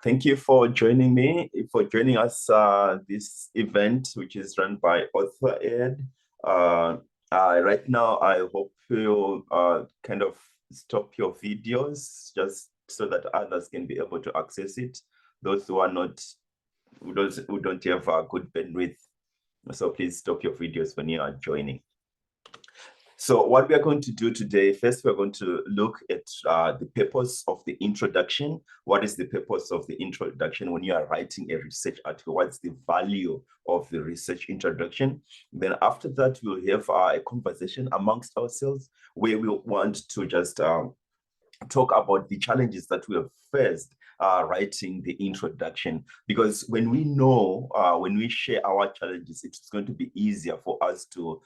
Thank you for joining us this event, which is run by Author Ed. Right now, I hope you kind of stop your videos just so that others can be able to access it. Those who are not, who don't have a good bandwidth, so please stop your videos when you are joining. So what we are going to do today, first we're going to look at the purpose of the introduction. What is the purpose of the introduction when you are writing a research article? What's the value of the research introduction? Then after that, we'll have a conversation amongst ourselves where we want to just talk about the challenges that we have faced writing the introduction, because when we know, when we share our challenges, it's going to be easier for us to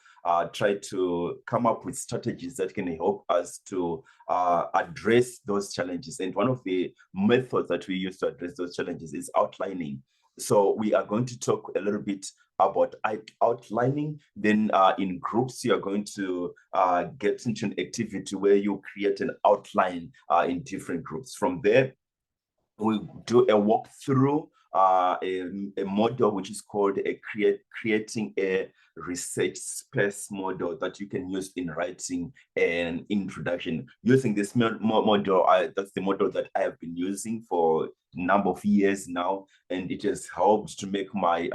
try to come up with strategies that can help us to address those challenges. And one of the methods that we use to address those challenges is outlining. So we are going to talk a little bit about outlining. Then in groups, you are going to get into an activity where you create an outline in different groups. From there, we do a walkthrough, a model which is called creating a research space model that you can use in writing an introduction. Using this model, that's the model that I have been using for a number of years now, and it has helped to make my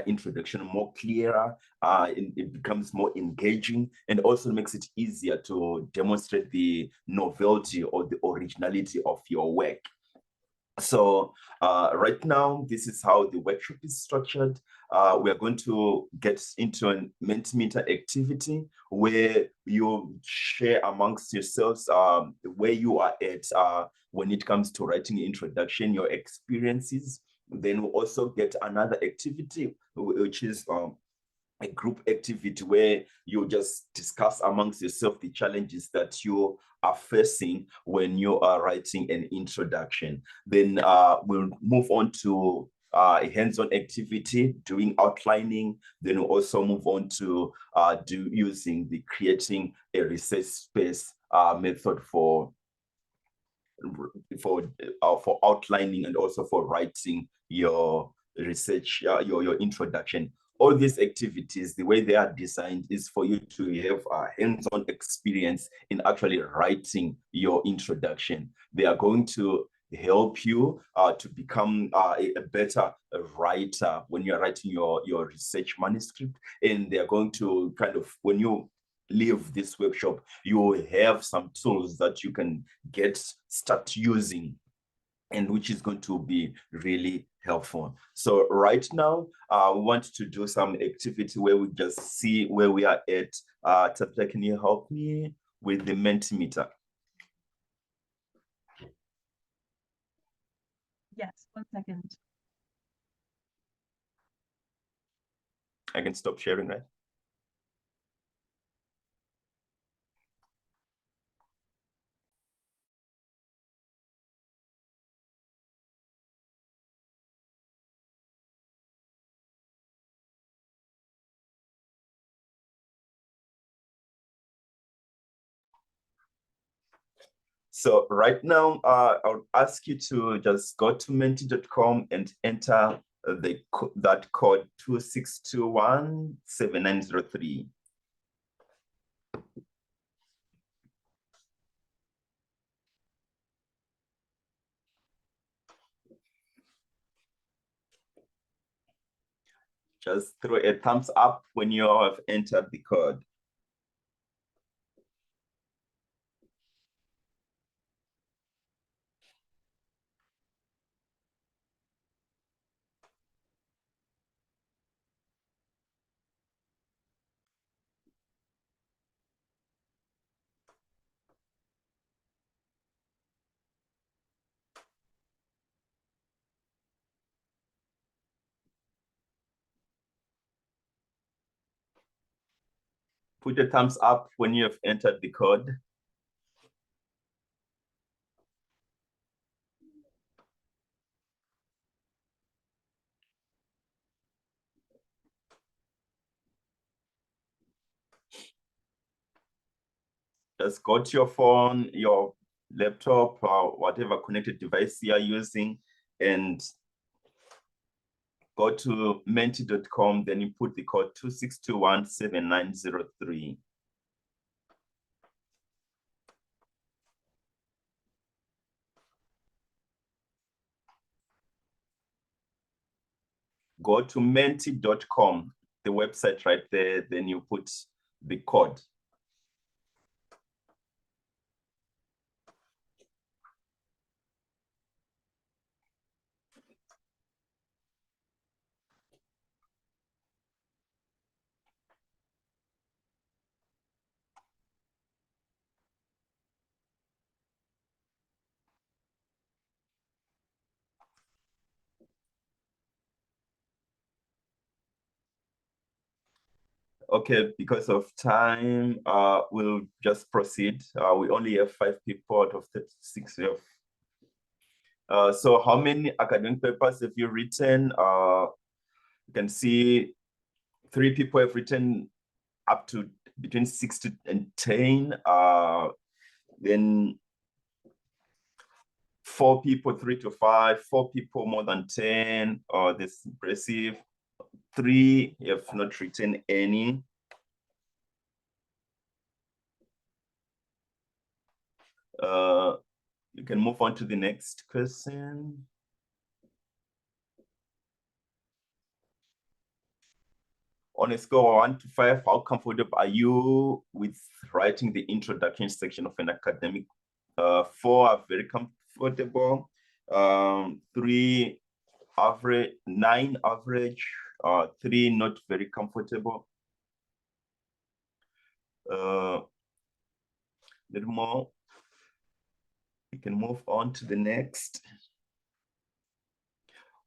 introduction more clearer. It becomes more engaging, and also makes it easier to demonstrate the novelty or the originality of your work. So right now, this is how the workshop is structured. We are going to get into a Mentimeter activity where you share amongst yourselves where you are at when it comes to writing introduction, your experiences. Then we'll also get another activity, which is a group activity where you just discuss amongst yourself the challenges that you are facing when you are writing an introduction. Then we'll move on to a hands-on activity, doing outlining. Then we'll also move on to using the creating a research space method for outlining and also for writing your research, your introduction. All these activities, the way they are designed is for you to have a hands-on experience in actually writing your introduction. They are going to help you to become a better writer when you're writing your research manuscript. And they're going to kind of, when you leave this workshop, you will have some tools that you can start using, and which is going to be really helpful. So right now, we want to do some activity where we just see where we are at. Tapita, can you help me with the Mentimeter? Yes, 1 second. I can stop sharing, right? So right now, I'll ask you to just go to menti.com and enter that code 26217903. Just throw a thumbs up when you have entered the code. Put a thumbs up when you have entered the code. Just go to your phone, your laptop, or whatever connected device you are using, and go to menti.com, then you put the code 26217903. Go to menti.com, the website right there, then you put the code. Okay, because of time, we'll just proceed. We only have 5 people out of 36. So how many academic papers have you written? You can see 3 people have written up to between 6 and 10. Then 4 people, 3 to 5, 4 people more than 10. That's impressive. 3 have not written any. You can move on to the next question. On a scale of 1 to 5, how comfortable are you with writing the introduction section of an academic? 4 are very comfortable. 3 average, 9 average, 3 not very comfortable. A little more. We can move on to the next.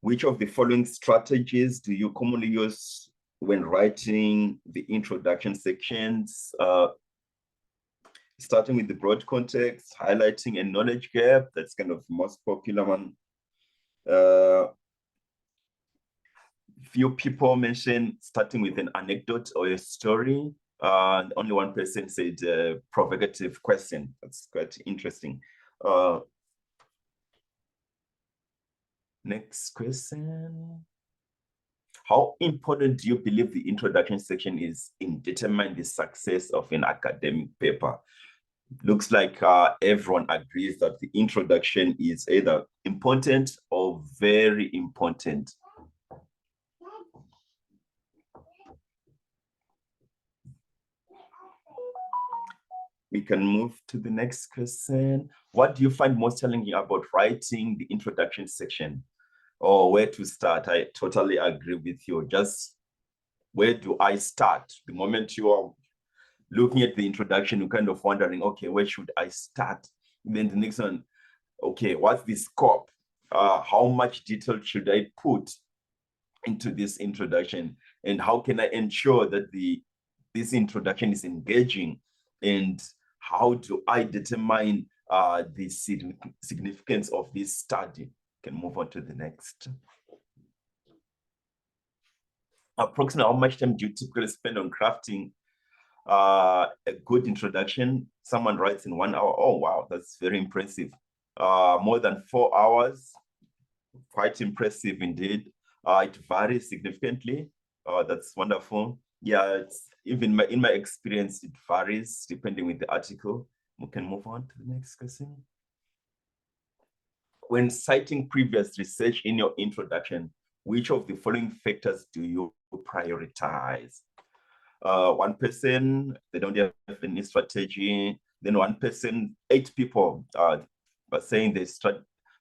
Which of the following strategies do you commonly use when writing the introduction sections? Starting with the broad context, highlighting a knowledge gap, that's kind of the most popular one. Few people mention starting with an anecdote or a story. Only one person said provocative question. That's quite interesting. Next question. How important do you believe the introduction section is in determining the success of an academic paper? Looks like everyone agrees that the introduction is either important or very important. We can move to the next question. What do you find most challenging about writing the introduction section? Or where to start? I totally agree with you. Just where do I start? The moment you are looking at the introduction, you're kind of wondering, okay, where should I start? Then the next one, okay, what's the scope? How much detail should I put into this introduction? And how can I ensure that this introduction is engaging? And how do I determine the significance of this study? Can move on to the next. Approximately how much time do you typically spend on crafting a good introduction? Someone writes in 1 hour. Oh, wow, that's very impressive. More than 4 hours, quite impressive indeed. It varies significantly. That's wonderful. Yeah, it's even in my experience, it varies depending with the article. We can move on to the next question. When citing previous research in your introduction, which of the following factors do you prioritize? One person, they don't have any strategy. Then one person, 8 people are saying the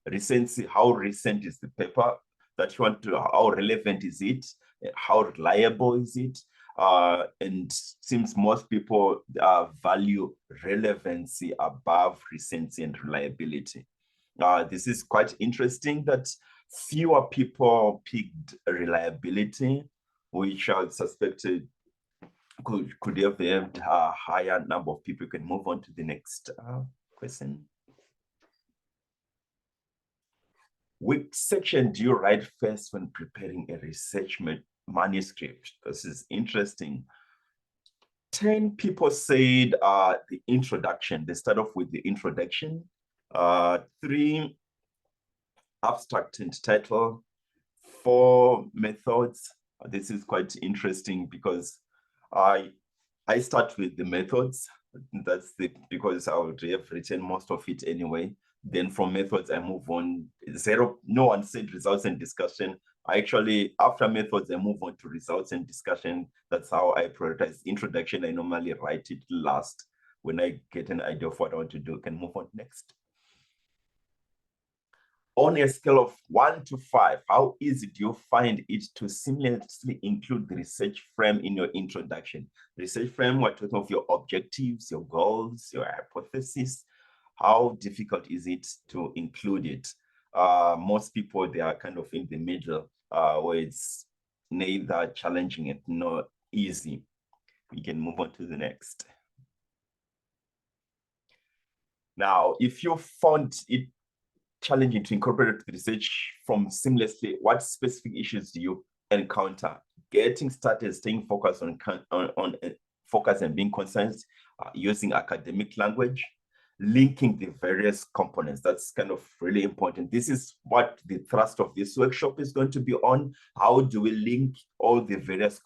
recency, how recent is the paper that you want to, how relevant is it? How reliable is it? And seems most people value relevancy above recency and reliability. This is quite interesting that fewer people picked reliability, which I suspected could have had a higher number of people. You can move on to the next question. Which section do you write first when preparing a research manuscript? This is interesting. 10 people said the introduction. They start off with the introduction. 3 abstract and title, 4 methods. This is quite interesting because I start with the methods. That's because I would have written most of it anyway. Then from methods, I move on. Zero, no one said results and discussion. I actually, after methods, I move on to results and discussion. That's how I prioritize. Introduction, I normally write it last. When I get an idea of what I want to do, I can move on next. On a scale of 1 to 5, how easy do you find it to seamlessly include the research frame in your introduction? Research frame, we're talking of your objectives, your goals, your hypothesis. How difficult is it to include it? Most people, they are kind of in the middle, where it's neither challenging and not easy. We can move on to the next. Now, if you found it challenging to incorporate the research from seamlessly, what specific issues do you encounter? Getting started, staying focused on focus and being concise, using academic language, linking the various components. That's kind of really important. This is what the thrust of this workshop is going to be on. How do we link all the various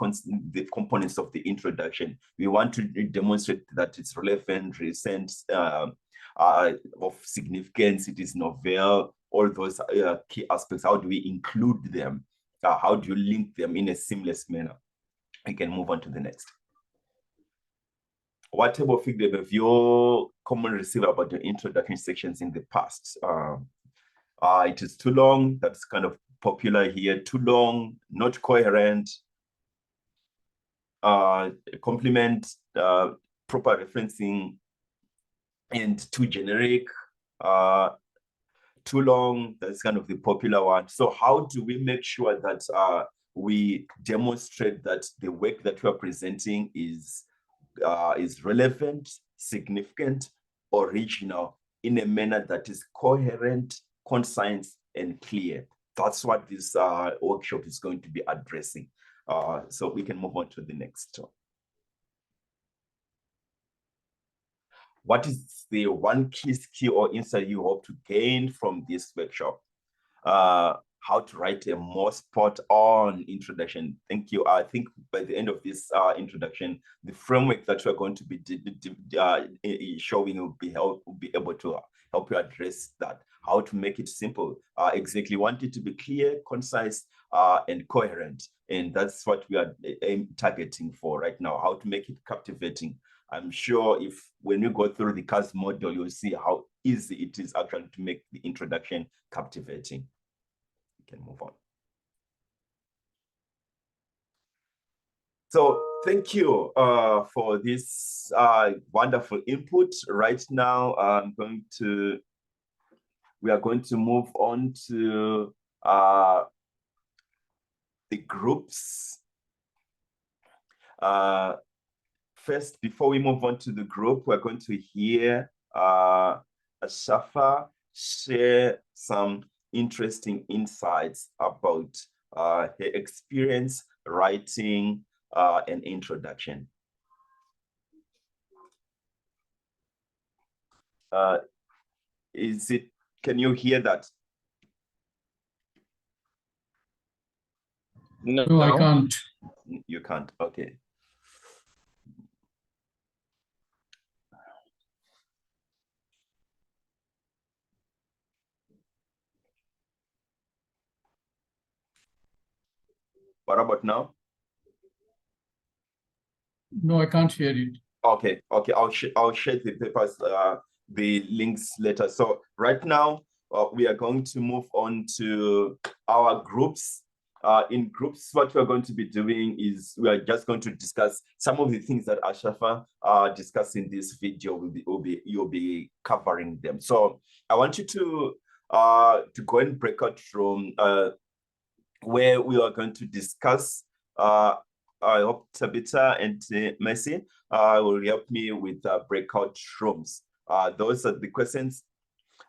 the components of the introduction? We want to demonstrate that it's relevant, recent, of significance, it is novel, all those key aspects. How do we include them? How do you link them in a seamless manner? We can move on to the next. What type of feedback have you commonly received about your introduction sections in the past? It is too long. That's kind of popular here. Too long, not coherent. Complement, proper referencing, and too generic. Too long. That's kind of the popular one. So how do we make sure that we demonstrate that the work that we are presenting is relevant, significant, original, in a manner that is coherent, concise, and clear? That's what this workshop is going to be addressing. So we can move on to the next one. What is the one key skill or insight you hope to gain from this workshop? How to write a more spot-on introduction. Thank you. I think by the end of this introduction, the framework that we're going to be showing will be able to help you address that. How to make it simple. Exactly. Want it to be clear, concise, and coherent. And that's what we are targeting for right now. How to make it captivating. I'm sure if when you go through the CAS model, you'll see how easy it is actually to make the introduction captivating. You can move on. So thank you for this wonderful input. Right now, we are going to move on to the groups. First, before we move on to the group, we're going to hear Ashafa share some interesting insights about her experience writing an introduction. Can you hear that? No, I can't. You can't, okay. What about now? No, I can't hear it. Okay. I'll share the papers, the links later. So right now, we are going to move on to our groups. In groups, what we're going to be doing is we are just going to discuss some of the things that Ashafa discussed in this video. You'll be covering them. So I want you to go and break out from where we are going to discuss. I hope Tabitha and Messi will help me with breakout rooms. Those are the questions.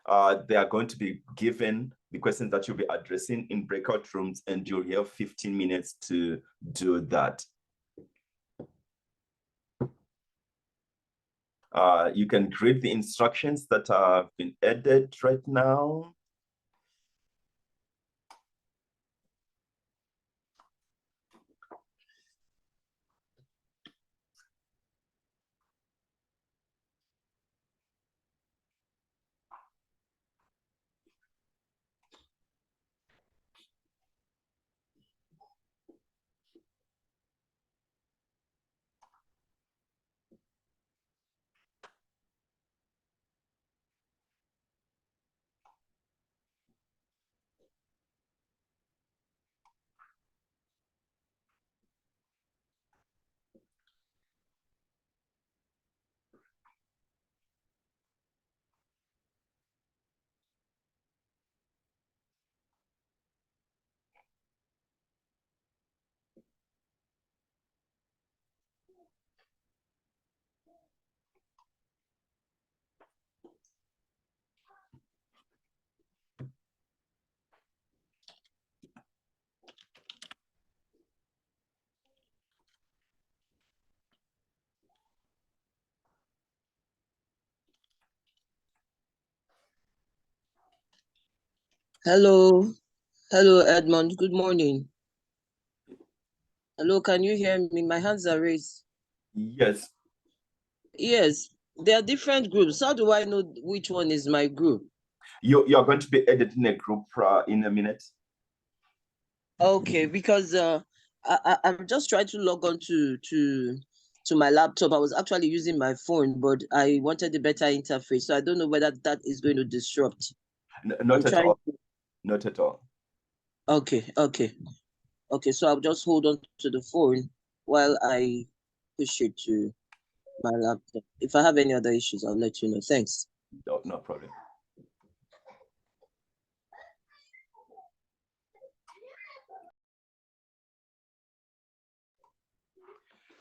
They are going to be given, the questions that you'll be addressing in breakout rooms, and you'll have 15 minutes to do that. You can read the instructions that have been added right now. Hello. Hello, Edmond. Good morning. Hello, can you hear me? My hands are raised. Yes. Yes, there are different groups. How do I know which one is my group? You're going to be editing a group in a minute. Okay, because I'm just trying to log on to my laptop. I was actually using my phone, but I wanted a better interface. So I don't know whether that is going to disrupt. Not at all. Not at all. Okay. So I'll just hold on to the phone while I push it to my laptop. If I have any other issues, I'll let you know. Thanks. No problem.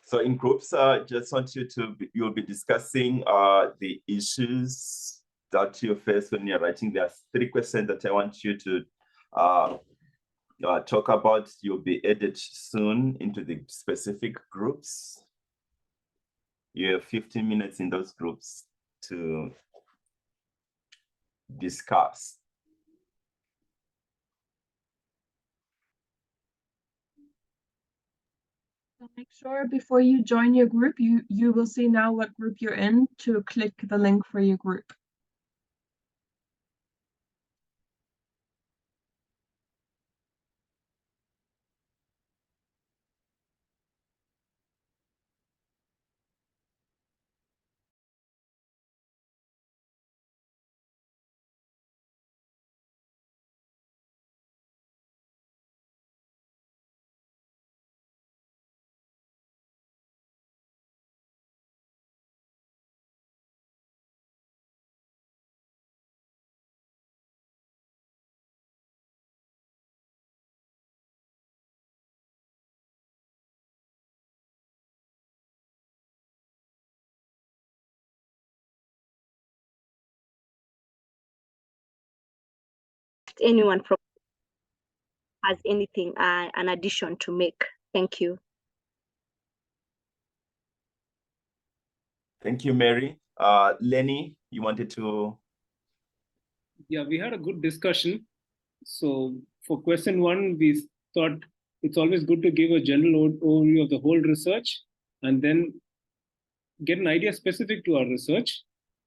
So in groups, just want you to, you'll be discussing the issues that you face when you're writing. There are 3 questions that I want you to talk about. You'll be added soon into the specific groups. You have 15 minutes in those groups to discuss. So make sure before you join your group, you will see now what group you're in to click the link for your group. Anyone from has anything an addition to make. Thank you. Thank you, Mary. Lenny, you wanted to? Yeah, we had a good discussion. So for question 1, we thought it's always good to give a general overview of the whole research and then get an idea specific to our research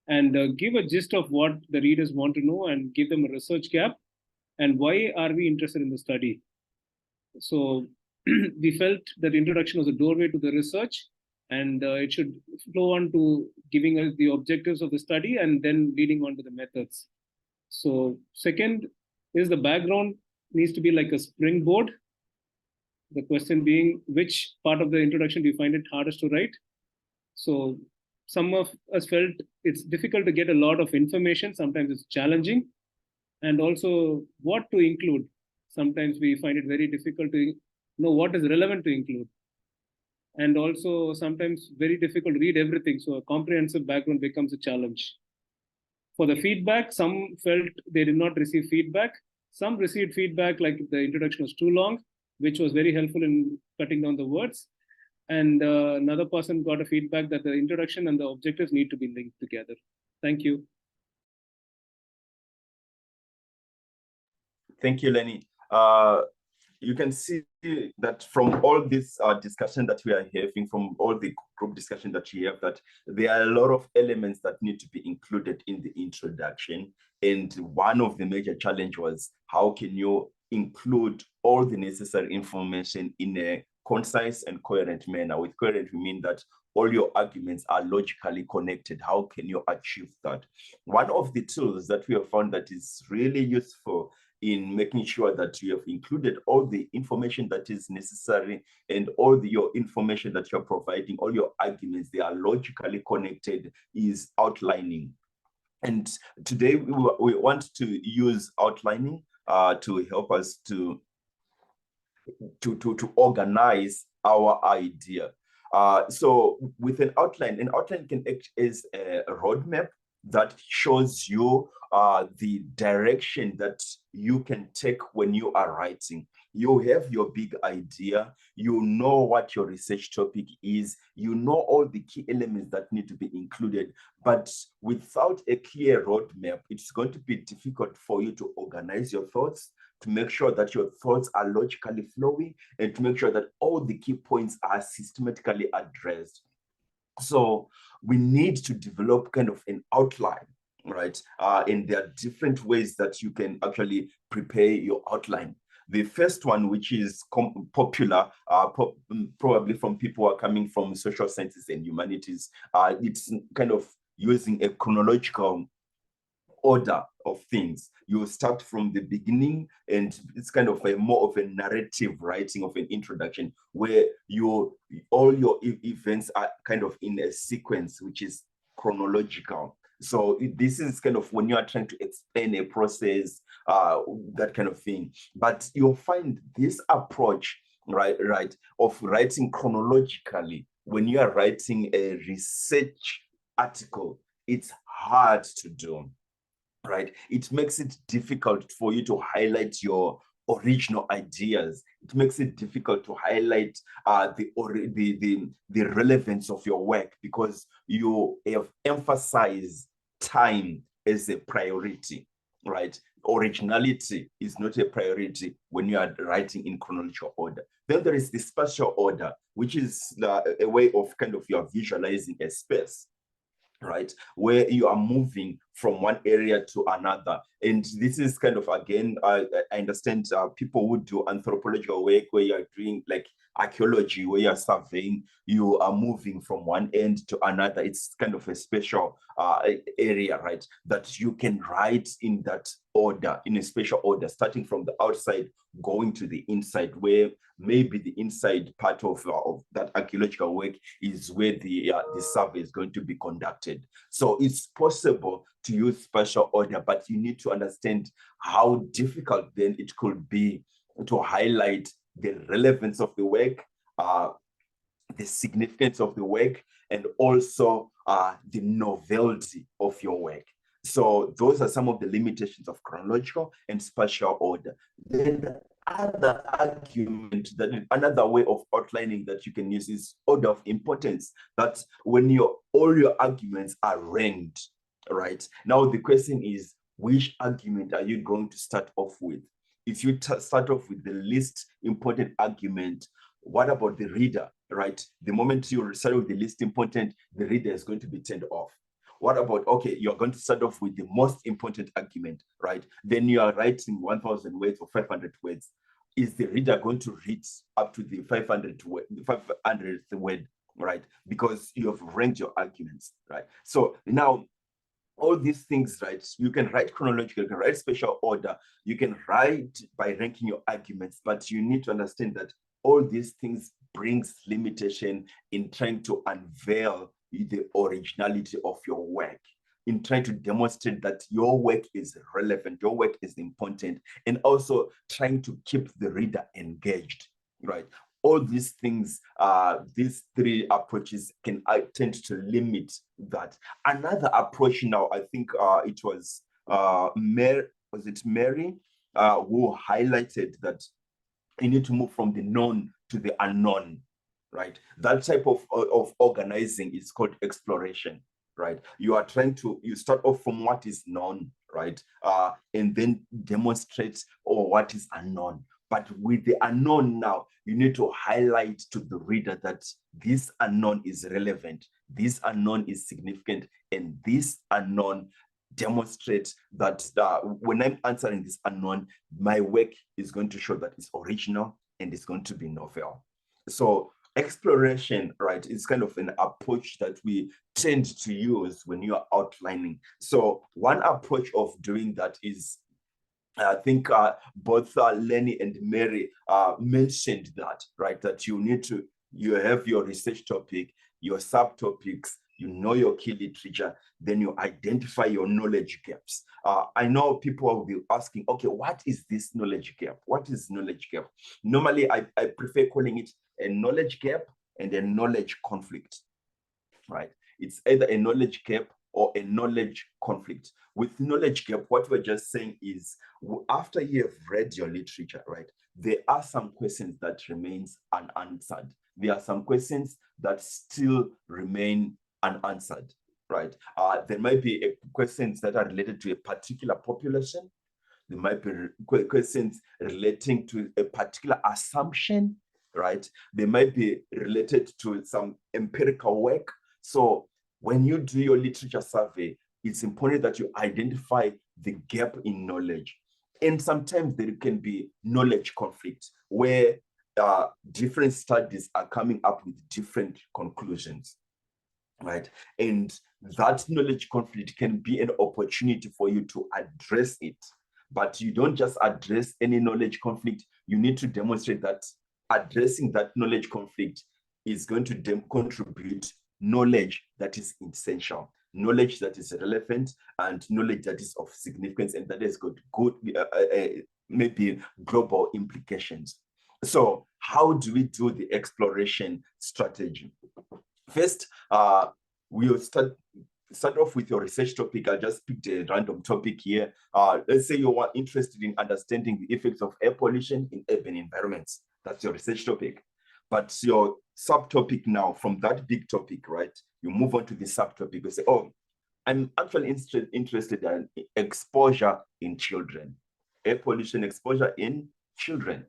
and give a gist of what the readers want to know and give them a research gap and why are we interested in the study. So we felt that introduction was a doorway to the research and it should flow on to giving us the objectives of the study and then leading on to the methods. So second is the background needs to be like a springboard. The question being, which part of the introduction do you find it hardest to write? So some of us felt it's difficult to get a lot of information. Sometimes it's challenging. And also what to include. Sometimes we find it very difficult to know what is relevant to include. And also sometimes very difficult to read everything. So a comprehensive background becomes a challenge. For the feedback, some felt they did not receive feedback. Some received feedback like the introduction was too long, which was very helpful in cutting down the words. And another person got a feedback that the introduction and the objectives need to be linked together. Thank you. Thank you, Lenny. You can see that from all this discussion that we are having, from all the group discussion that we have, that there are a lot of elements that need to be included in the introduction. And one of the major challenge was, how can you include all the necessary information in a concise and coherent manner? With coherent, we mean that all your arguments are logically connected. How can you achieve that? One of the tools that we have found that is really useful in making sure that you have included all the information that is necessary and all your information that you're providing, all your arguments, they are logically connected, is outlining. And today we want to use outlining to help us to organize our idea. So with an outline can act as a roadmap that shows you the direction that you can take when you are writing. You have your big idea, you know what your research topic is, you know all the key elements that need to be included, but without a clear roadmap, it's going to be difficult for you to organize your thoughts, to make sure that your thoughts are logically flowing, and to make sure that all the key points are systematically addressed. So we need to develop kind of an outline, right? And there are different ways that you can actually prepare your outline. The first one, which is popular, probably from people who are coming from social sciences and humanities, it's kind of using a chronological order of things. You start from the beginning, and it's kind of a more of a narrative writing of an introduction where all your events are kind of in a sequence which is chronological. So this is kind of when you are trying to explain a process, that kind of thing. But you'll find this approach, right, of writing chronologically when you are writing a research article, it's hard to do. Right, it makes it difficult for you to highlight your original ideas. It makes it difficult to highlight the relevance of your work, because you have emphasized time as a priority, right? Originality is not a priority when you are writing in chronological order. Then there is the spatial order, which is a way of kind of you are visualizing a space, right, where you are moving from one area to another. And this is kind of, again, I understand people would do anthropological work where you're doing like archaeology, where you're surveying, you are moving from one end to another. It's kind of a special area, right, that you can write in that order, in a special order, starting from the outside, going to the inside, where maybe the inside part of that archaeological work is where the survey is going to be conducted. So it's possible to use spatial order, but you need to understand how difficult then it could be to highlight the relevance of the work, the significance of the work, and also the novelty of your work. So those are some of the limitations of chronological and spatial order. Then other argument, that another way of outlining that you can use is order of importance. That when all your arguments are ranked, right? Now the question is, which argument are you going to start off with? If you start off with the least important argument, what about the reader, right? The moment you start with the least important, the reader is going to be turned off. What about, okay, you're going to start off with the most important argument, right? Then you are writing 1,000 words or 500 words. Is the reader going to read up to the 500th word, right? Because you have ranked your arguments, right? So now, all these things, right? You can write chronological, you can write spatial order, you can write by ranking your arguments, but you need to understand that all these things brings limitation in trying to unveil the originality of your work, in trying to demonstrate that your work is relevant, your work is important, and also trying to keep the reader engaged, right? All these things, these three approaches can tend to limit that. Another approach now, I think it was Mary who highlighted that you need to move from the known to the unknown, right? That type of organizing is called exploration, right? You start off from what is known, right? And then demonstrate what is unknown. But with the unknown now, you need to highlight to the reader that this unknown is relevant, this unknown is significant, and this unknown demonstrates that when I'm answering this unknown, my work is going to show that it's original and it's going to be novel. So exploration, right, is kind of an approach that we tend to use when you are outlining. So one approach of doing that is, I think both Lenny and Mary mentioned that, right? That you have your research topic, your subtopics, you know your key literature, then you identify your knowledge gaps. I know people will be asking, okay, what is this knowledge gap? What is knowledge gap? Normally, I prefer calling it a knowledge gap and a knowledge conflict, right? It's either a knowledge gap or a knowledge conflict. With knowledge gap, what we're just saying is after you have read your literature, right, there are some questions that remains unanswered. There are some questions that still remain unanswered, right? There might be questions that are related to a particular population. There might be questions relating to a particular assumption, right? They might be related to some empirical work. So when you do your literature survey, it's important that you identify the gap in knowledge. And sometimes there can be knowledge conflict where different studies are coming up with different conclusions, right? And that knowledge conflict can be an opportunity for you to address it. But you don't just address any knowledge conflict. You need to demonstrate that addressing that knowledge conflict is going to contribute knowledge that is essential, knowledge that is relevant, and knowledge that is of significance and that has got good, maybe global implications. So how do we do the exploration strategy? First, we'll start off with your research topic. I just picked a random topic here. Let's say you are interested in understanding the effects of air pollution in urban environments. That's your research topic. But your subtopic now, from that big topic, right, you move on to the subtopic. You say, oh, I'm actually interested in exposure in children, air pollution exposure in children.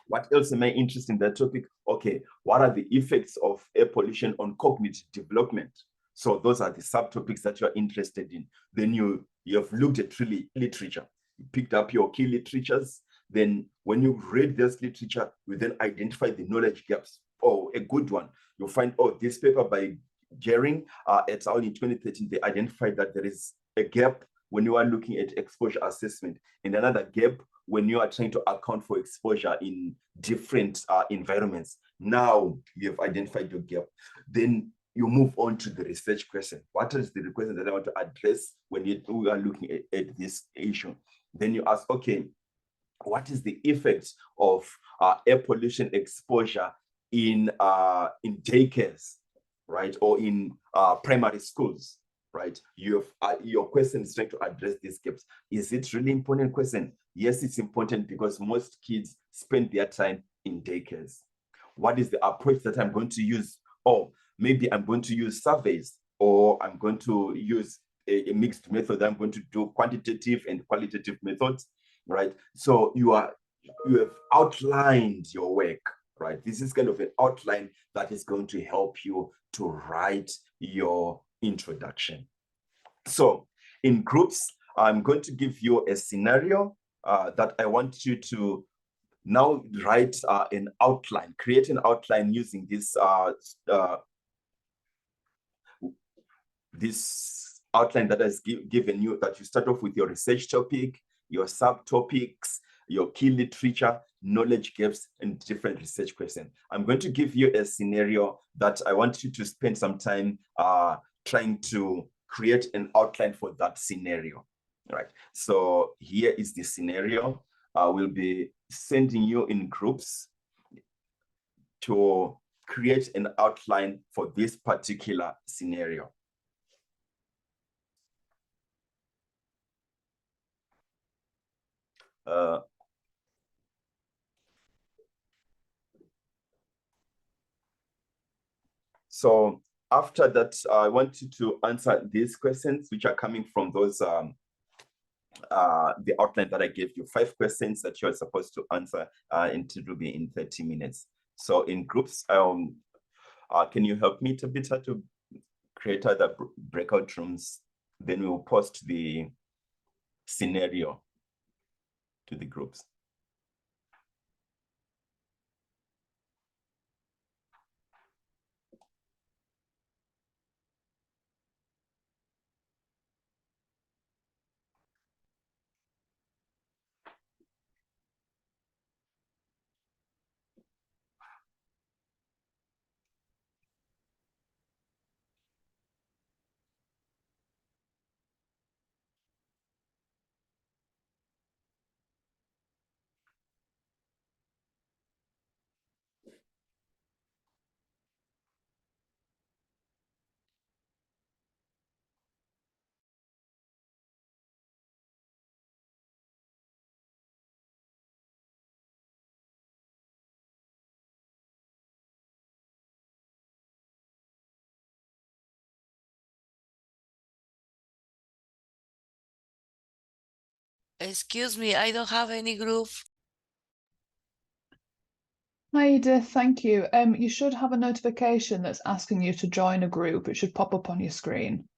What else am I interested in that topic? Okay, what are the effects of air pollution on cognitive development? So those are the subtopics that you're interested in. Then you have looked at really literature. You picked up your key literatures. Then when you read this literature, you then identify the knowledge gaps. Oh, a good one. You'll find, oh, this paper by Gehring et al. In 2013, they identified that there is a gap when you are looking at exposure assessment, and another gap when you are trying to account for exposure in different environments. Now you have identified your gap. Then you move on to the research question. What is the question that I want to address when we are looking at this issue? Then you ask, okay, what is the effect of air pollution exposure in daycares, right? Or in primary schools, right? You have your question is trying to address these gaps. Is it really important question? Yes, it's important because most kids spend their time in daycares. What is the approach that I'm going to use? Oh, maybe I'm going to use surveys, or I'm going to use a mixed method. I'm going to do quantitative and qualitative methods, right? So you have outlined your work, right? This is kind of an outline that is going to help you to write your introduction. So in groups, I'm going to give you a scenario that I want you to now write an outline, create an outline using this this outline that has given you, that you start off with your research topic, your subtopics, your key literature, knowledge gaps, and different research questions. I'm going to give you a scenario that I want you to spend some time trying to create an outline for that scenario. All right, so here is the scenario. I will be sending you in groups to create an outline for this particular scenario. So after that, I want you to answer these questions, which are coming from those the outline that I gave you, 5 questions that you are supposed to answer, and it will be in 30 minutes. So in groups, can you help me, Tabitha, to create other breakout rooms? Then we will post the scenario to the groups. Excuse me, I don't have any group. Hi Edith, thank you. You should have a notification that's asking you to join a group. It should pop up on your screen.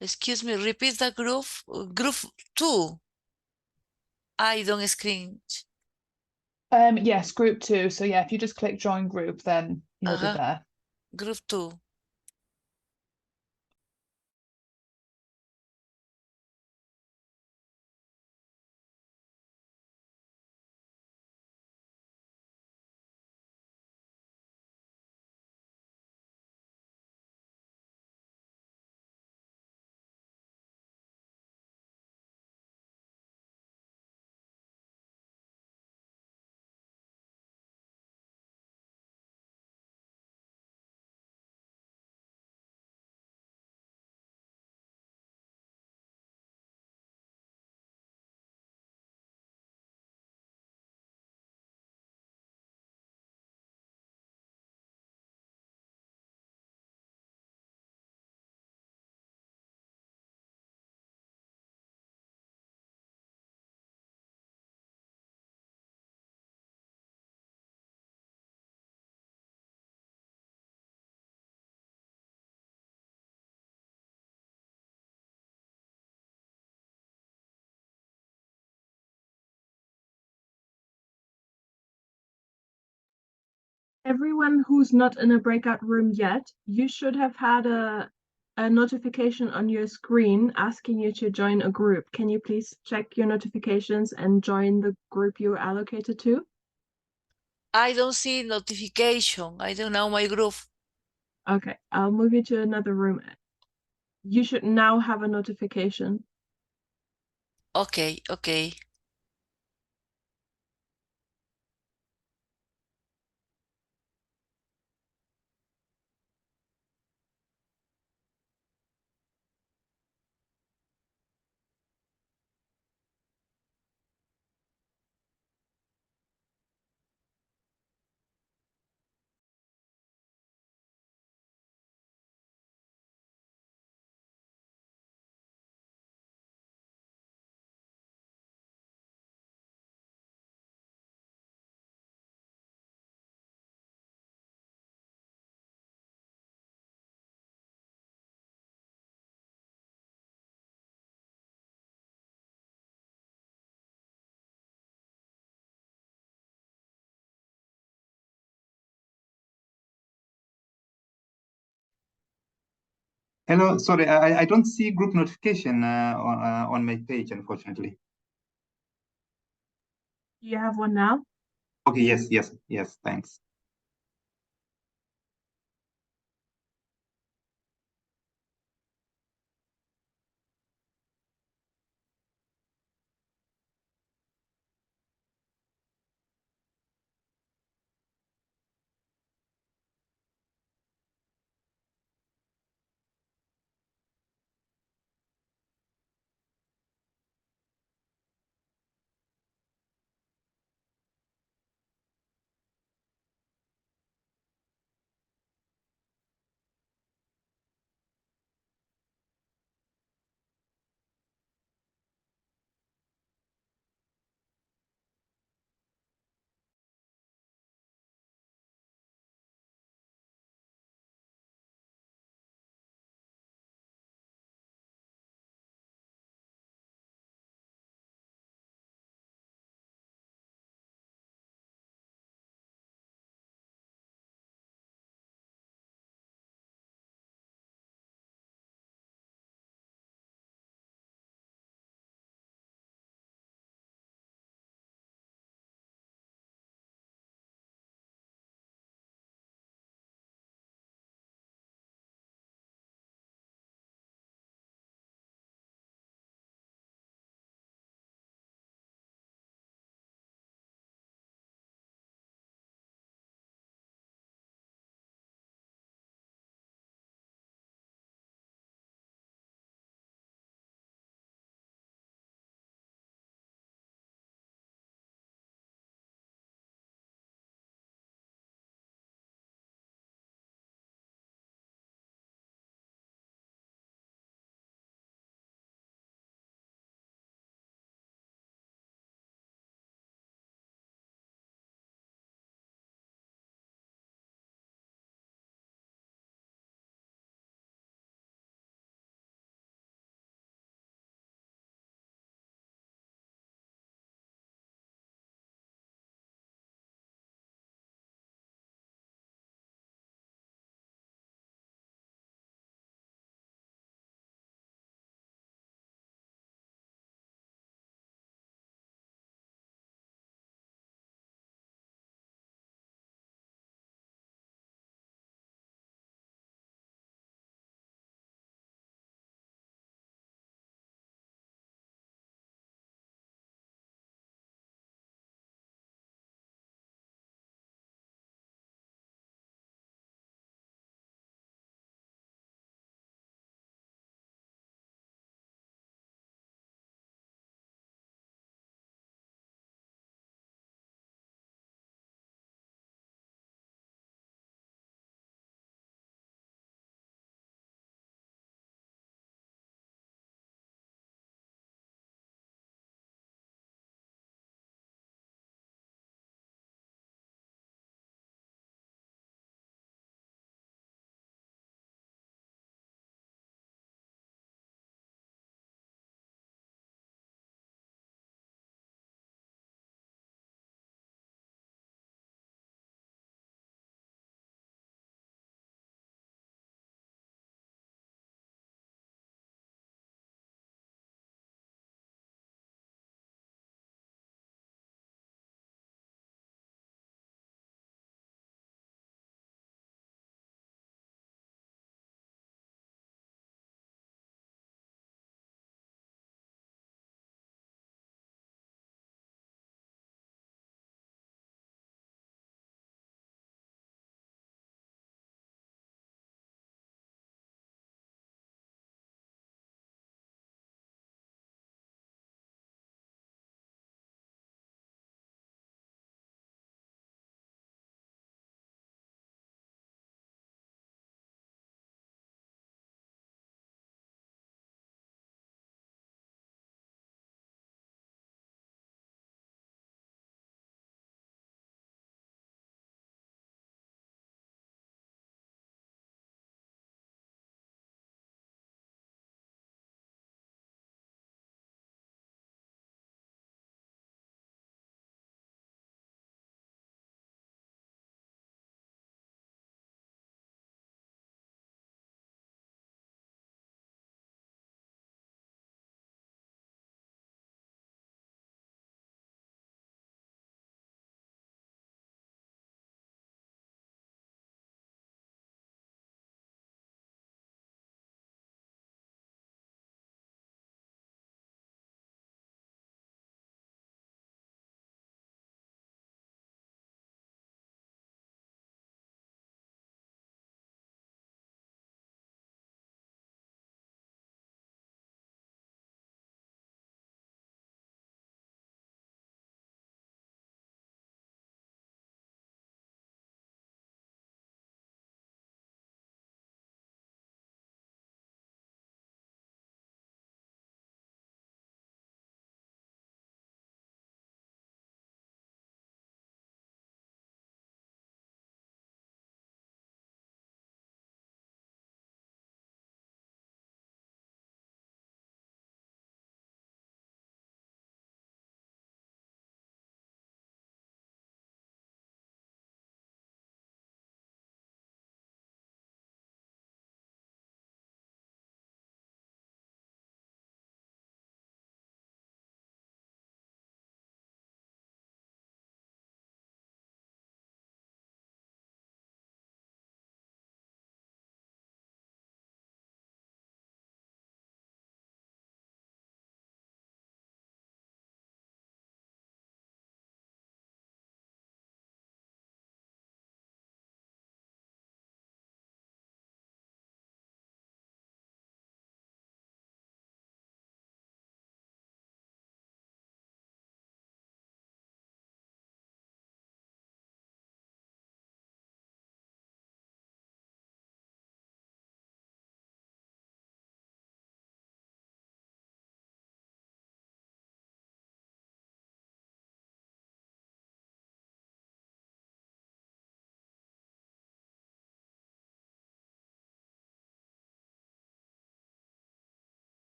Excuse me, repeat the group. Group 2. I don't screen. Yes, group 2. So yeah, if you just click join group, then you'll be there. Group 2. Everyone who's not in a breakout room yet, you should have had a notification on your screen asking you to join a group. Can you please check your notifications and join the group you're allocated to? I don't see notification. I don't know my group. Okay, I'll move you to another room. You should now have a notification. Okay, okay. Hello, sorry, I don't see group notification on my page, unfortunately. Do you have one now? Okay, yes, thanks.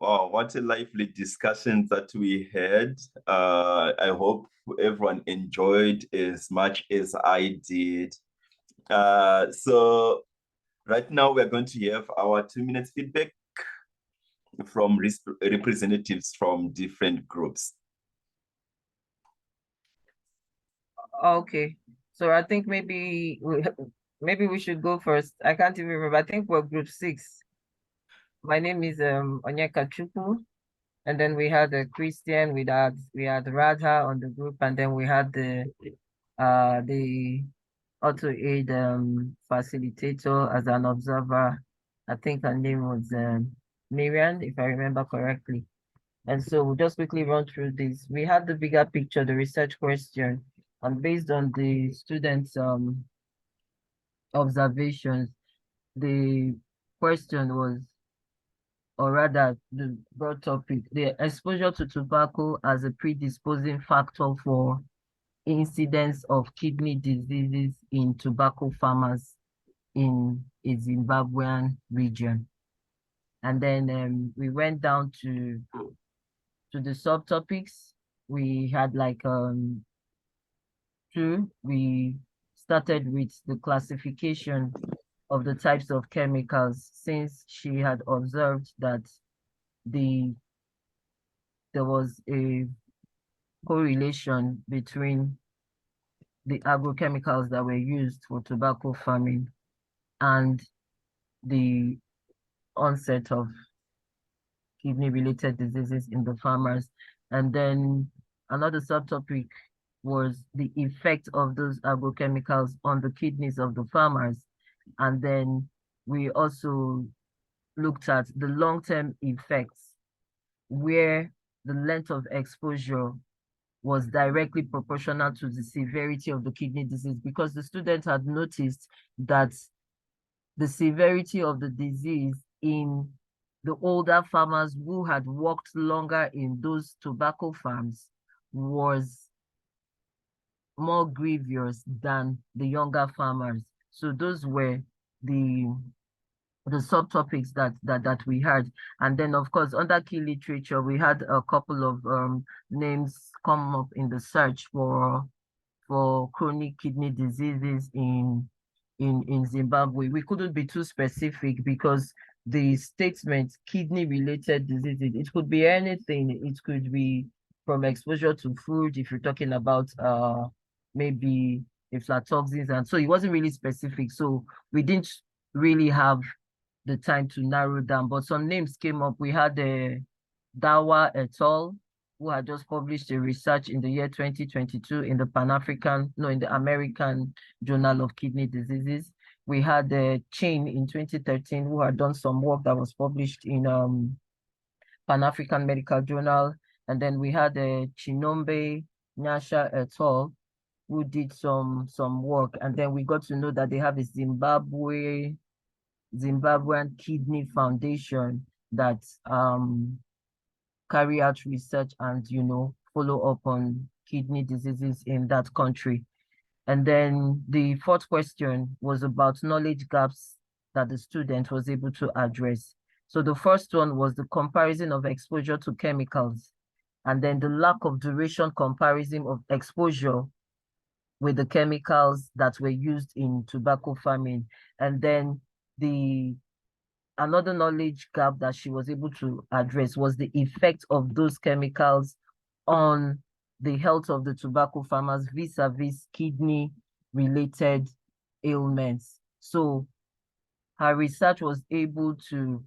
Wow, what a lively discussion that we had. I hope everyone enjoyed as much as I did. So right now we're going to have our 2 minutes feedback from representatives from different groups. Okay, so I think maybe we should go first. I can't even remember. I think we're group 6. My name is Onyeka Chukwu, and then we had a Christian. We had Radha on the group, and then we had the auto aid facilitator as an observer. I think her name was Miriam, if I remember correctly. And so we'll just quickly run through this. We had the bigger picture, the research question, and based on the students' observations, the question was, or rather the broad topic, the exposure to tobacco as a predisposing factor for incidence of kidney diseases in tobacco farmers in a Zimbabwean region. And then we went down to the subtopics. We had like 2. We started with the classification of the types of chemicals, since she had observed that there was a correlation between the agrochemicals that were used for tobacco farming and the onset of kidney-related diseases in the farmers. And then another subtopic was the effect of those agrochemicals on the kidneys of the farmers. And then we also looked at the long-term effects, where the length of exposure was directly proportional to the severity of the kidney disease, because the students had noticed that the severity of the disease in the older farmers who had worked longer in those tobacco farms was more grievous than the younger farmers. So those were the subtopics that we had. And then of course, under key literature, we had a couple of names come up in the search for chronic kidney diseases in Zimbabwe. We couldn't be too specific because the statement kidney related diseases, it could be anything. It could be from exposure to food, if you're talking about maybe aflatoxins, and so it wasn't really specific. So we didn't really have the time to narrow down, but some names came up. We had Dawa et al., who had just published a research in the year 2022 in the in the American Journal of Kidney Diseases. We had Chain in 2013, who had done some work that was published in Pan-African Medical Journal. And then we had Chinombe Nyasha et al., who did some work. And then we got to know that they have a Zimbabwean Kidney Foundation that carry out research and, follow up on kidney diseases in that country. And then the 4th question was about knowledge gaps that the student was able to address. So the first one was the comparison of exposure to chemicals, and then the lack of duration comparison of exposure with the chemicals that were used in tobacco farming. And then another knowledge gap that she was able to address was the effect of those chemicals on the health of the tobacco farmers vis-a-vis kidney-related ailments. So her research was able to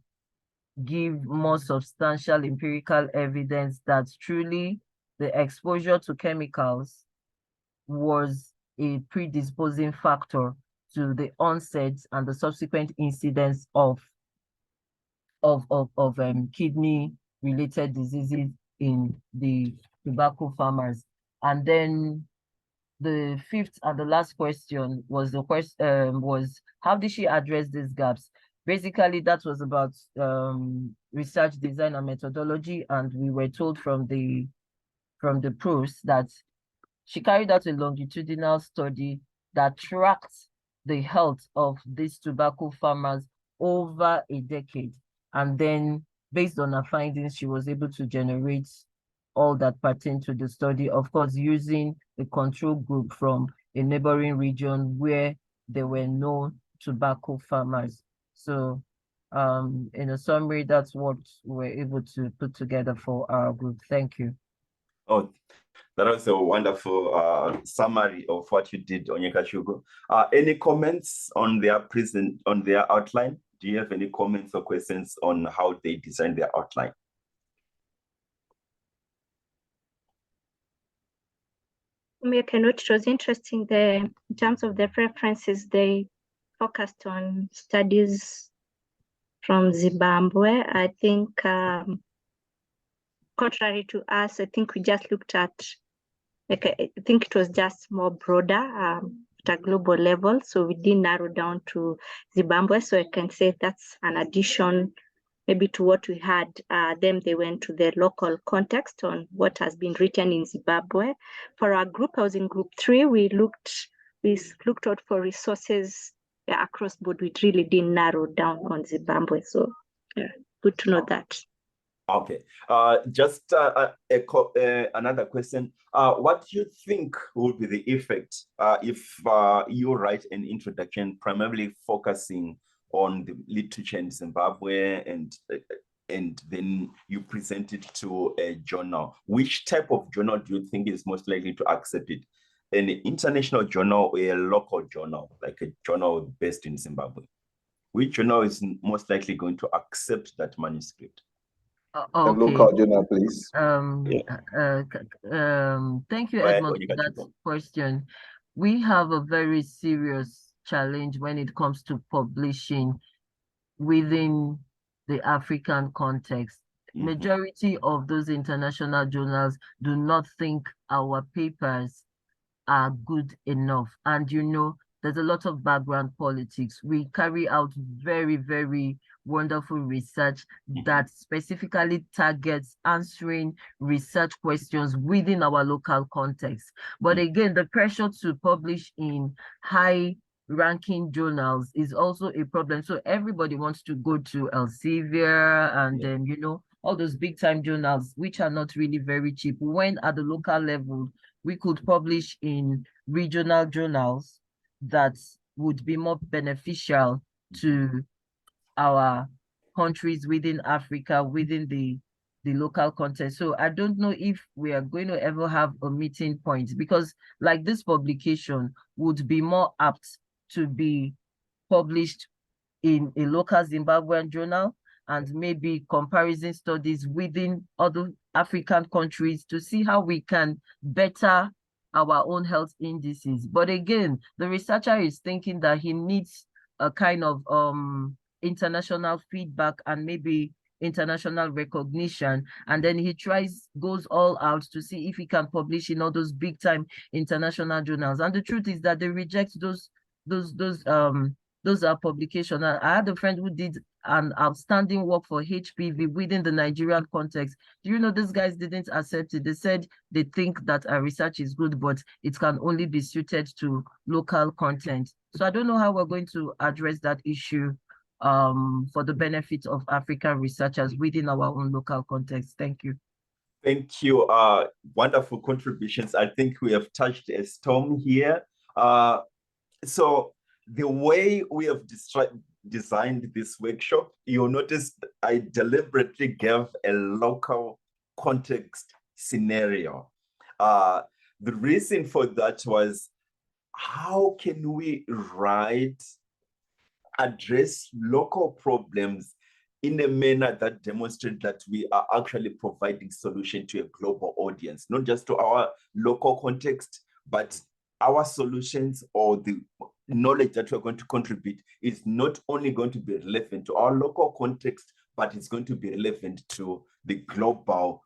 give more substantial empirical evidence that truly the exposure to chemicals was a predisposing factor to the onset and the subsequent incidence of kidney-related diseases in the tobacco farmers. And then the 5th and the last question was was how did she address these gaps? Basically, that was about research design and methodology, and we were told from the pros that she carried out a longitudinal study that tracked the health of these tobacco farmers over a decade. And then based on her findings, she was able to generate all that pertain to the study, of course, using a control group from a neighboring region where there were no tobacco farmers. So in a summary, that's what we're able to put together for our group. Thank you. Oh, that was a wonderful summary of what you did, Onyeka Shugo. Any comments on their outline? Do you have any comments or questions on how they designed their outline? Make a note, it was interesting in terms of the references, they focused on studies from Zimbabwe. I think contrary to us, I think we just looked at, like, I think it was just more broader at a global level. So we didn't narrow down to Zimbabwe. So I can say that's an addition maybe to what we had. Then they went to the local context on what has been written in Zimbabwe. For our group, I was in group 3. We looked out for resources across board. We really didn't narrow down on Zimbabwe. So yeah, good to know that. Okay, just another question. What do you think will be the effect if you write an introduction primarily focusing on the literature in Zimbabwe and then you present it to a journal? Which type of journal do you think is most likely to accept it? An international journal or a local journal, like a journal based in Zimbabwe? Which journal is most likely going to accept that manuscript? Okay. Local journal, please. Thank you, Edmond, for that question. We have a very serious challenge when it comes to publishing within the African context. Majority of those international journals do not think our papers are good enough. And you know, there's a lot of background politics. We carry out very, very wonderful research that specifically targets answering research questions within our local context. But again, the pressure to publish in high-ranking journals is also a problem. So everybody wants to go to Elsevier and then, you know, all those big-time journals, which are not really very cheap. When at the local level, we could publish in regional journals that would be more beneficial to our countries within Africa, within the local context. So I don't know if we are going to ever have a meeting point, because like this publication would be more apt to be published in a local Zimbabwean journal and maybe comparison studies within other African countries to see how we can better our own health indices. But again, the researcher is thinking that he needs a kind of international feedback and maybe international recognition, and then he goes all out to see if he can publish in all those big time international journals. And the truth is that they reject those are publications. I had a friend who did an outstanding work for HPV within the Nigerian context. Do you know these guys didn't accept it? They said they think that our research is good, but it can only be suited to local content. So I don't know how we're going to address that issue for the benefit of African researchers within our own local context. Thank you. Thank you. Wonderful contributions. I think we have touched a storm here. So the way we have designed this workshop, you'll notice I deliberately gave a local context scenario. The reason for that was, how can we address local problems in a manner that demonstrates that we are actually providing solution to a global audience, not just to our local context, but our solutions or the knowledge that we're going to contribute is not only going to be relevant to our local context, but it's going to be relevant to the global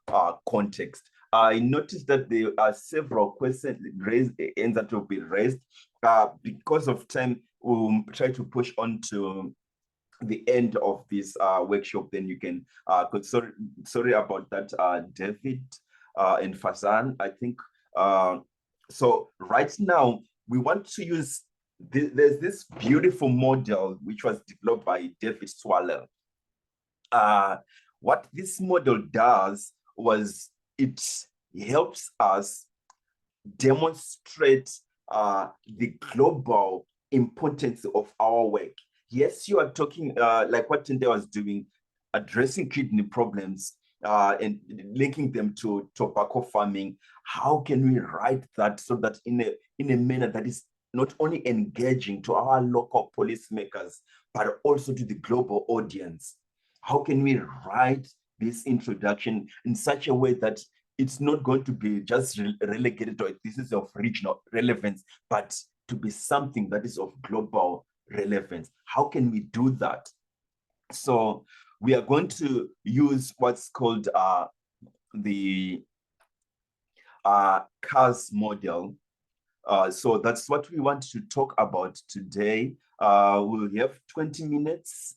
context. I noticed that there are several questions raised that will be raised. Because of time, we'll try to push on to the end of this workshop. Then you can, sorry about that, David and Fazan, I think. So right now, we want to use, there's this beautiful model which was developed by David Swallow. What this model does was it helps us demonstrate the global importance of our work. Yes, you are talking like what Tende was doing, addressing kidney problems and linking them to tobacco farming. How can we write that so that in a manner that is not only engaging to our local policymakers, but also to the global audience? How can we write this introduction in such a way that it's not going to be just relegated to this is of regional relevance, but to be something that is of global relevance? How can we do that? So we are going to use what's called the CARS model. So that's what we want to talk about today. We'll have 20 minutes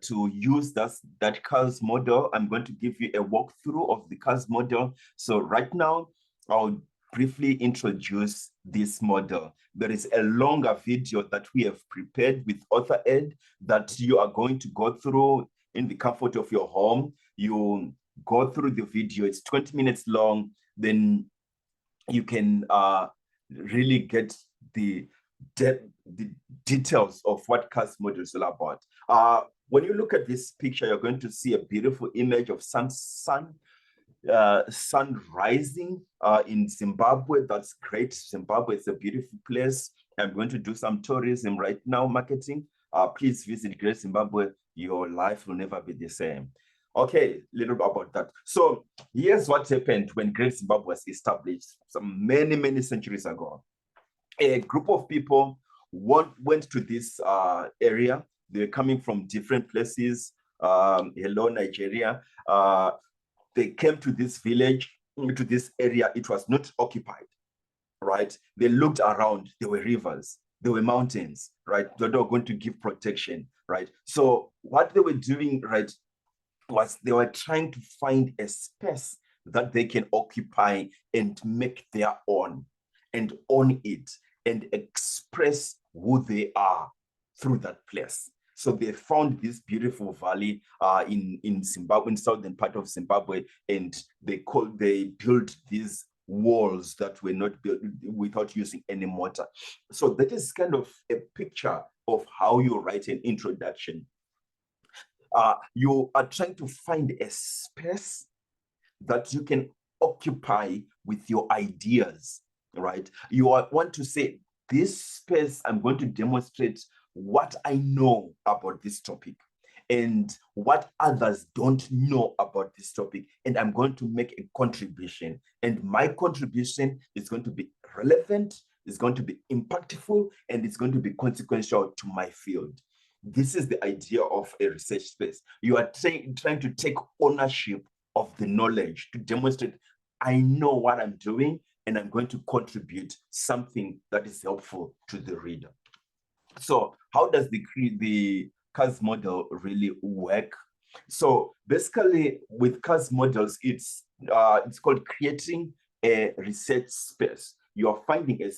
to use that CARS model. I'm going to give you a walkthrough of the CARS model. So right now, I'll briefly introduce this model. There is a longer video that we have prepared with author ed that you are going to go through in the comfort of your home. You go through the video, it's 20 minutes long, then you can really get the details of what CARS model is all about. When you look at this picture, you're going to see a beautiful image of sun rising in Zimbabwe. That's great. Zimbabwe is a beautiful place. I'm going to do some tourism right now, marketing. Please visit Great Zimbabwe. Your life will never be the same. Okay, little about that. So here's what happened when Great Zimbabwe was established some many centuries ago. A group of people went to this area. They're coming from different places. Hello, Nigeria. They came to this village, to this area. It was not occupied, right? They looked around. There were rivers. There were mountains, right? They were going to give protection, right? So what they were doing, right, was they were trying to find a space that they can occupy and make their own and own it and express who they are through that place. So they found this beautiful valley in Zimbabwe, in southern part of Zimbabwe, and they built these walls that were not built without using any mortar. So that is kind of a picture of how you write an introduction. You are trying to find a space that you can occupy with your ideas, right? You want to say, this space, I'm going to demonstrate what I know about this topic and what others don't know about this topic. And I'm going to make a contribution. And my contribution is going to be relevant, it's going to be impactful, and it's going to be consequential to my field. This is the idea of a research space. You are trying to take ownership of the knowledge to demonstrate, I know what I'm doing, and I'm going to contribute something that is helpful to the reader. So how does the CARS model really work? So basically with CARS models, it's called creating a research space. You are finding a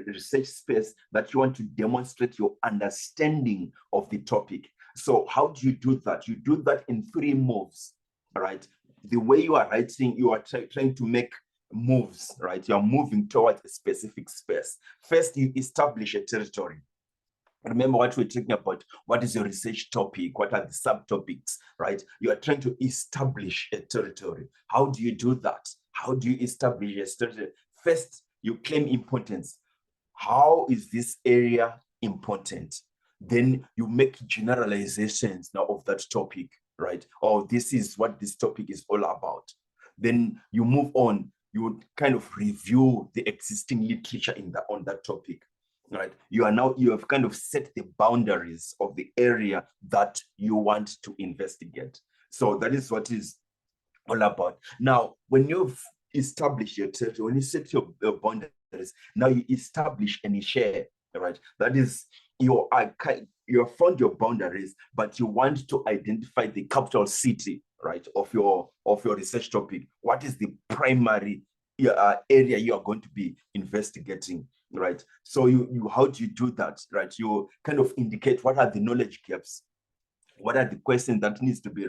research space that you want to demonstrate your understanding of the topic. So how do you do that? You do that in 3 moves, right? The way you are writing, you are trying to make moves, right? You are moving towards a specific space. First, you establish a territory. Remember what we're talking about. What is your research topic? What are the subtopics, right? You are trying to establish a territory. How do you do that? How do you establish a territory? First, you claim importance. How is this area important? Then you make generalizations now of that topic, right? Or this is what this topic is all about. Then you move on. You would kind of review the existing literature on that topic, right? You have kind of set the boundaries of the area that you want to investigate. So that is what is all about. Now, when you've established your territory, when you set your boundaries, now you establish and share, right? That is, you have found your boundaries, but you want to identify the capital city, right, of your research topic. What is the primary area you are going to be investigating, right? So how do you do that, right? You kind of indicate what are the knowledge gaps, What are the questions that needs to be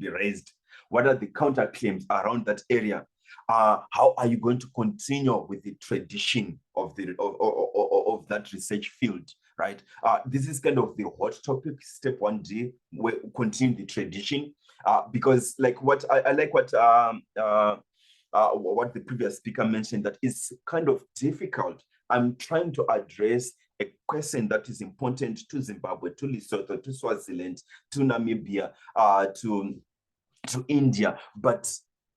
raised? What are the counterclaims around that area? How are you going to continue with the tradition of that research field, right? This is kind of the hot topic, step 1D, where continue the tradition, because like what I like what the previous speaker mentioned, that is kind of difficult. I'm trying to address a question that is important to Zimbabwe, to Lesotho, to Swaziland, to Namibia, to India, but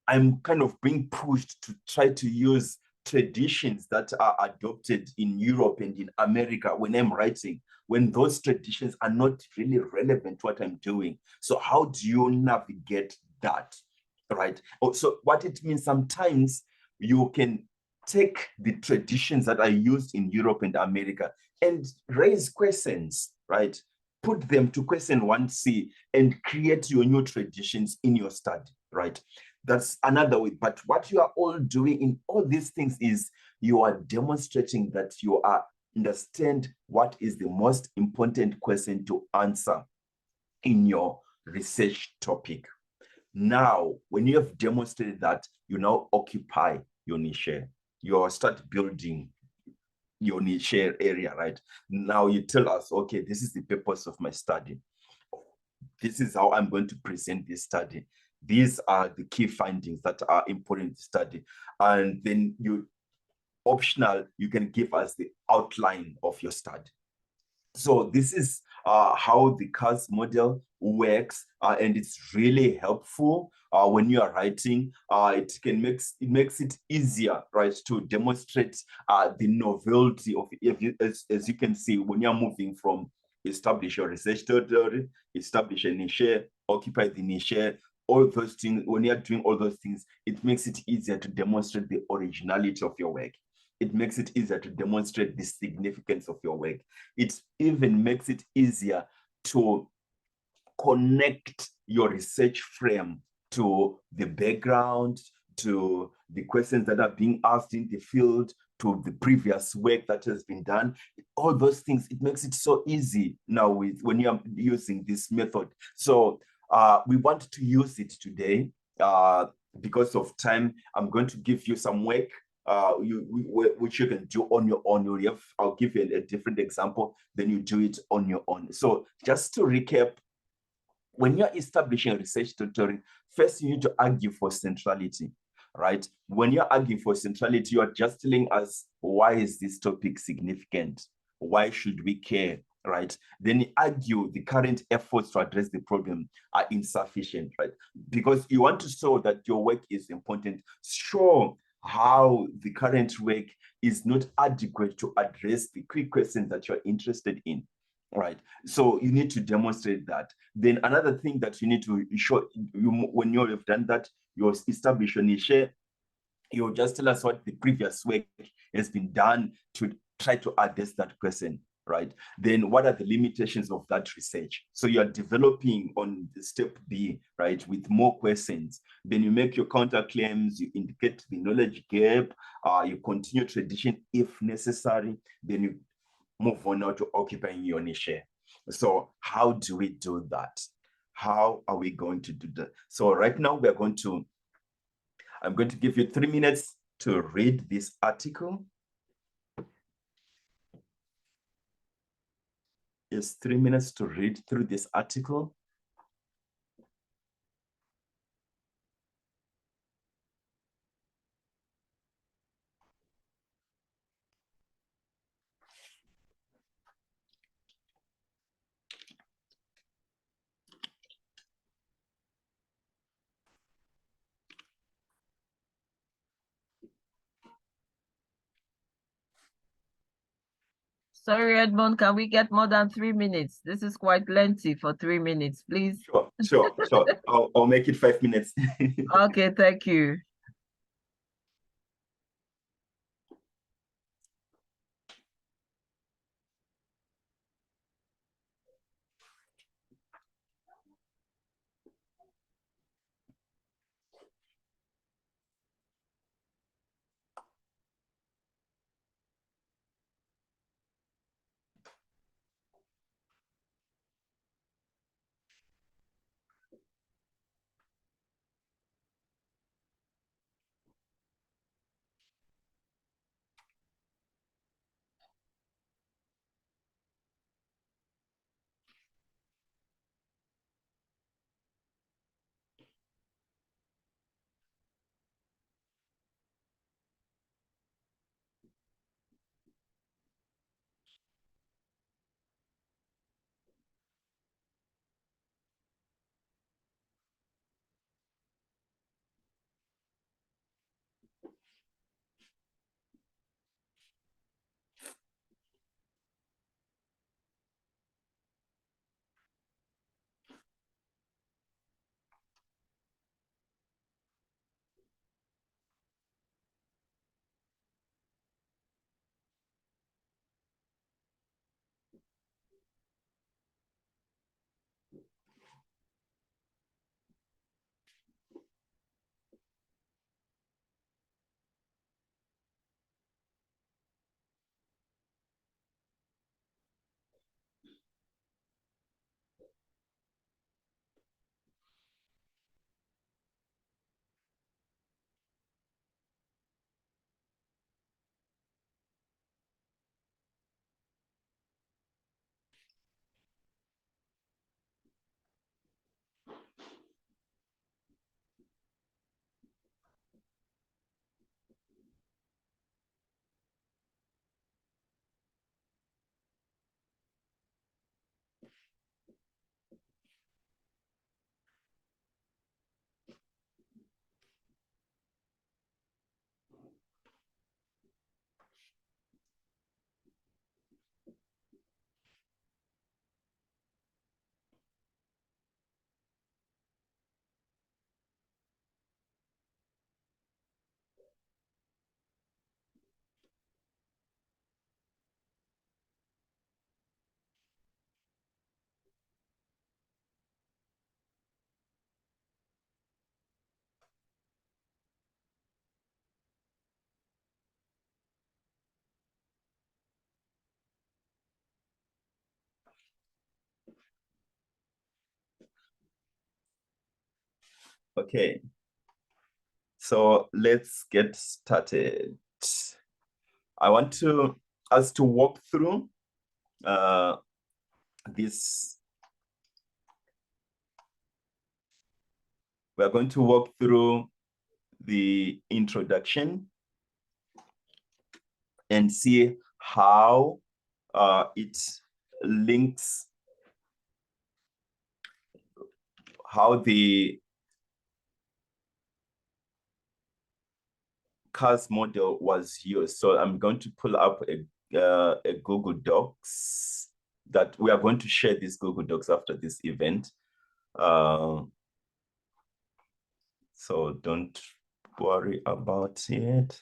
I'm kind of being pushed to try to use traditions that are adopted in Europe and in America when I'm writing, when those traditions are not really relevant to what I'm doing. So how do you navigate that, right? So what it means, sometimes you can take the traditions that are used in Europe and America and raise questions, right? Put them to question 1C and create your new traditions in your study, right? That's another way. But what you are all doing in all these things is you are demonstrating that you are understand what is the most important question to answer in your research topic. Now, when you have demonstrated that, you now occupy your niche. You start building your niche area, right? Now you tell us, okay, this is the purpose of my study. This is how I'm going to present this study. These are the key findings that are important to study. And then optional, you can give us the outline of your study. So this is how the CAS model works, and it's really helpful when you are writing. It makes it easier, right, to demonstrate the novelty of as you can see when you're moving from establish your research territory, establish a niche, occupy the niche, all those things. When you're doing all those things, it makes it easier to demonstrate the originality of your work. It makes it easier to demonstrate the significance of your work. It even makes it easier to connect your research frame to the background, to the questions that are being asked in the field, to the previous work that has been done. All those things, it makes it so easy now when you're using this method. So we want to use it today. Because of time, I'm going to give you some work which you can do on your own. I'll give you a different example, then you do it on your own. So just to recap, when you're establishing a research territory, first you need to argue for centrality, right? When you're arguing for centrality, you are just telling us, why is this topic significant? Why should we care, right? Then you argue the current efforts to address the problem are insufficient, right? Because you want to show that your work is important. Show how the current work is not adequate to address the quick questions that you're interested in, right? So you need to demonstrate that. Then another thing that you need to show, when you have done that, you establish your niche, you just tell us what the previous work has been done to try to address that question, right? Then what are the limitations of that research? So you are developing on the step B, right, with more questions. Then you make your counterclaims, you indicate the knowledge gap, you continue tradition if necessary, then you move on now to occupying your niche. So how do we do that? How are we going to do that? So right now I'm going to give you 3 minutes to read this article. It's 3 minutes to read through this article. Sorry, Edmond, can we get more than 3 minutes? This is quite lengthy for 3 minutes, please. Sure. I'll make it 5 minutes. Okay, thank you. Okay. So let's get started. I want us to walk through this. We're going to walk through the introduction and see how it links, how the CAS model was used. So I'm going to pull up a Google Docs that we are going to share these Google Docs after this event. So don't worry about it.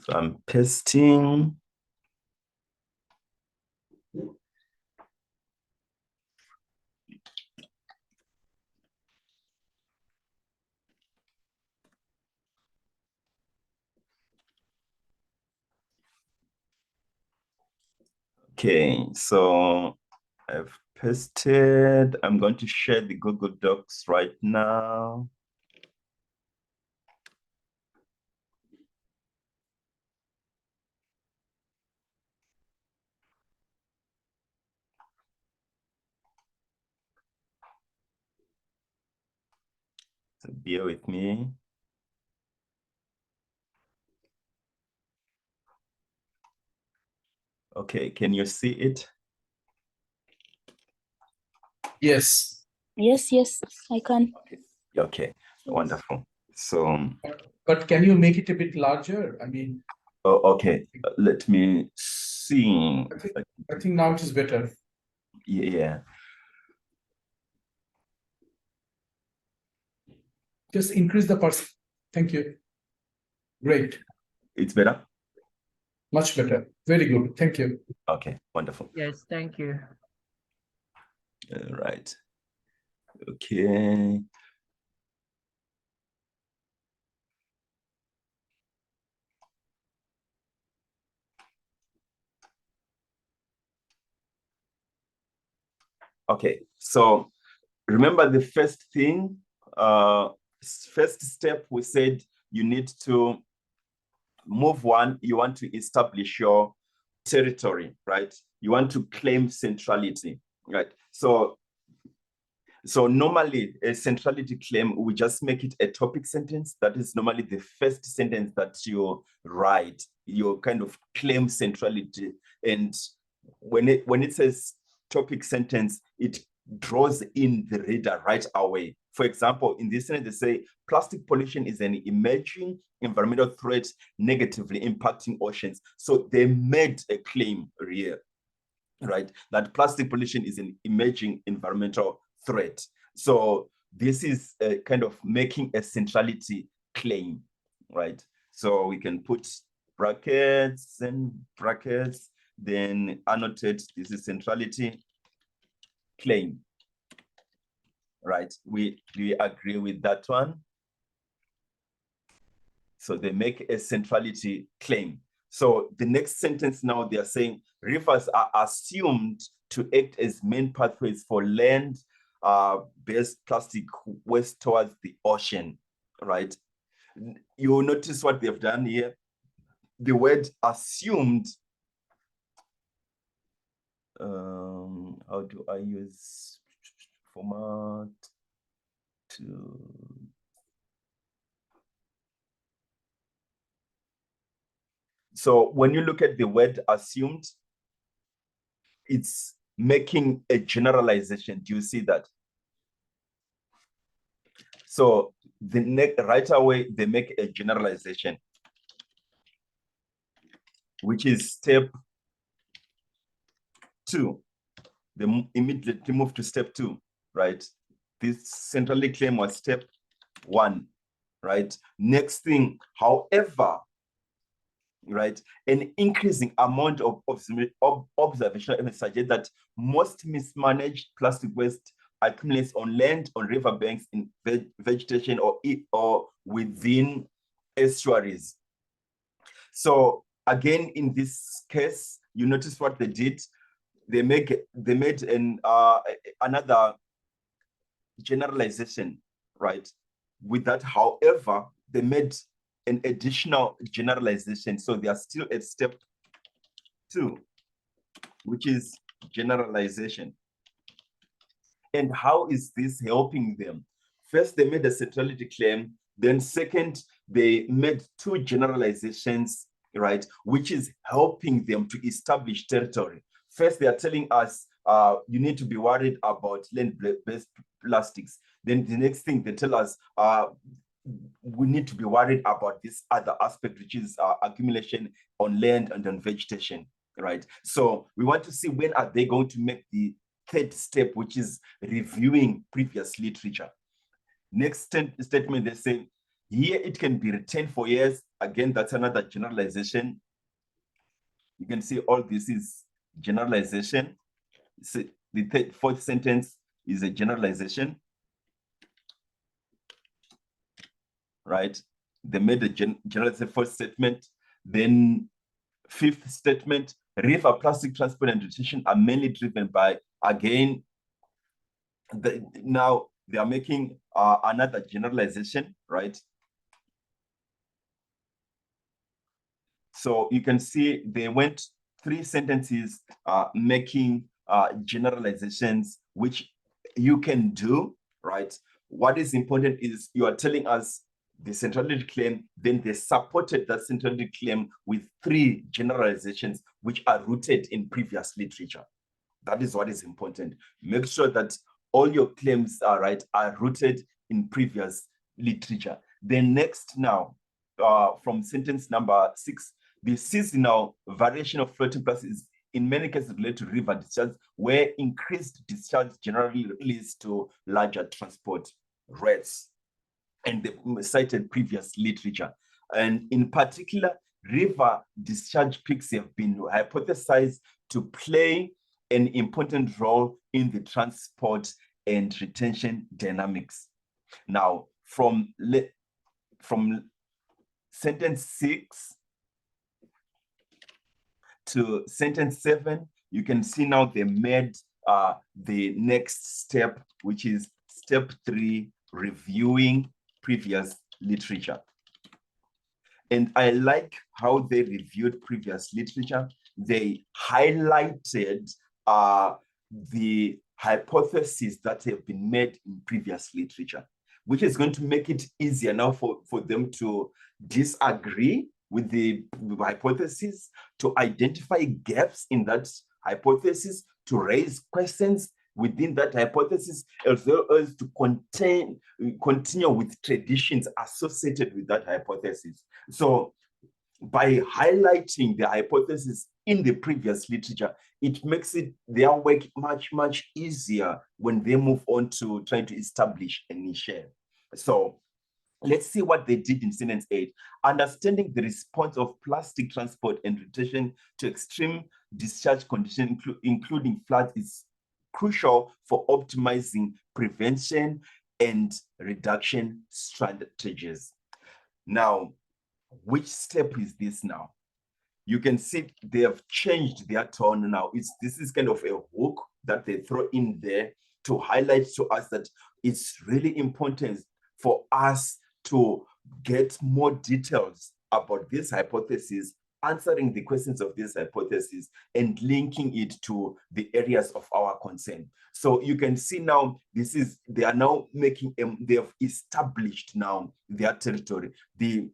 So I'm pasting. Okay, so I've pasted. I'm going to share the Google Docs right now. So bear with me. Okay, can you see it? Yes. Yes, I can. Okay, wonderful. So, But can you make it a bit larger? I mean, oh, okay, let me see. I think now it is better. Yeah. Just increase the person. Thank you. Great. It's better? Much better. Very good. Thank you. Okay, wonderful. Yes, thank you. All right. Okay. Okay, so remember the first thing, first step, we said you need to move one, you want to establish your territory, right? You want to claim centrality, right? So normally a centrality claim, we just make it a topic sentence. That is normally the first sentence that you write. You kind of claim centrality. And when it says topic sentence, it draws in the reader right away. For example, in this sentence, they say plastic pollution is an emerging environmental threat negatively impacting oceans. So they made a claim here, right? That plastic pollution is an emerging environmental threat. So this is kind of making a centrality claim, right? So we can put brackets and brackets, then annotate this is centrality claim, right? We agree with that one. So they make a centrality claim. So the next sentence now, they are saying rivers are assumed to act as main pathways for land-based plastic waste towards the ocean, right? You will notice what they've done here. The word assumed, how do I use format to... So when you look at the word assumed, it's making a generalization. Do you see that? So right away, they make a generalization, which is step 2. They immediately move to step 2, right? This centrally claim was step 1, right? Next thing, however, right, an increasing amount of observational evidence suggests that most mismanaged plastic waste accumulates on land, on riverbanks, in vegetation, or within estuaries. So again, in this case, you notice what they did. they made another generalization, right? With that, however, they made an additional generalization. So they are still at step 2, which is generalization. And how is this helping them? First, they made a centrality claim. Then second, they made 2 generalizations, right, which is helping them to establish territory. First, they are telling us you need to be worried about land-based plastics. Then the next thing they tell us, we need to be worried about this other aspect, which is accumulation on land and on vegetation, right? So we want to see when are they going to make the 3rd step, which is reviewing previous literature. Next statement, they say, here it can be retained for years. Again, that's another generalization. You can see all this is generalization. So the 4th sentence is a generalization, right? They made a generalization 4th statement. Then 5th statement, river plastic transport and nutrition are mainly driven by, again, now they are making another generalization, right? So you can see they went 3 sentences making generalizations, which you can do, right? What is important is you are telling us the centrality claim, then they supported that centrality claim with 3 generalizations, which are rooted in previous literature. That is what is important. Make sure that all your claims are rooted in previous literature. Then next now, from sentence number 6, the seasonal variation of floating plastic is in many cases related to river discharge, where increased discharge generally leads to larger transport rates. And they cited previous literature. And in particular, river discharge peaks have been hypothesized to play an important role in the transport and retention dynamics. Now, from sentence 6 to sentence 7, you can see now they made the next step, which is step 3, reviewing previous literature. And I like how they reviewed previous literature. They highlighted the hypotheses that have been made in previous literature, which is going to make it easier now for them to disagree with the hypothesis, to identify gaps in that hypothesis, to raise questions within that hypothesis, as well as to continue with traditions associated with that hypothesis. So by highlighting the hypothesis in the previous literature, it makes their work much, much easier when they move on to trying to establish a niche. So let's see what they did in sentence 8. Understanding the response of plastic transport and retention to extreme discharge conditions, including floods, is crucial for optimizing prevention and reduction strategies. Now, which step is this now? You can see they have changed their tone now. This is kind of a hook that they throw in there to highlight to us that it's really important for us to get more details about this hypothesis, answering the questions of this hypothesis, and linking it to the areas of our concern. So you can see now, they are now making, they have established now their territory. The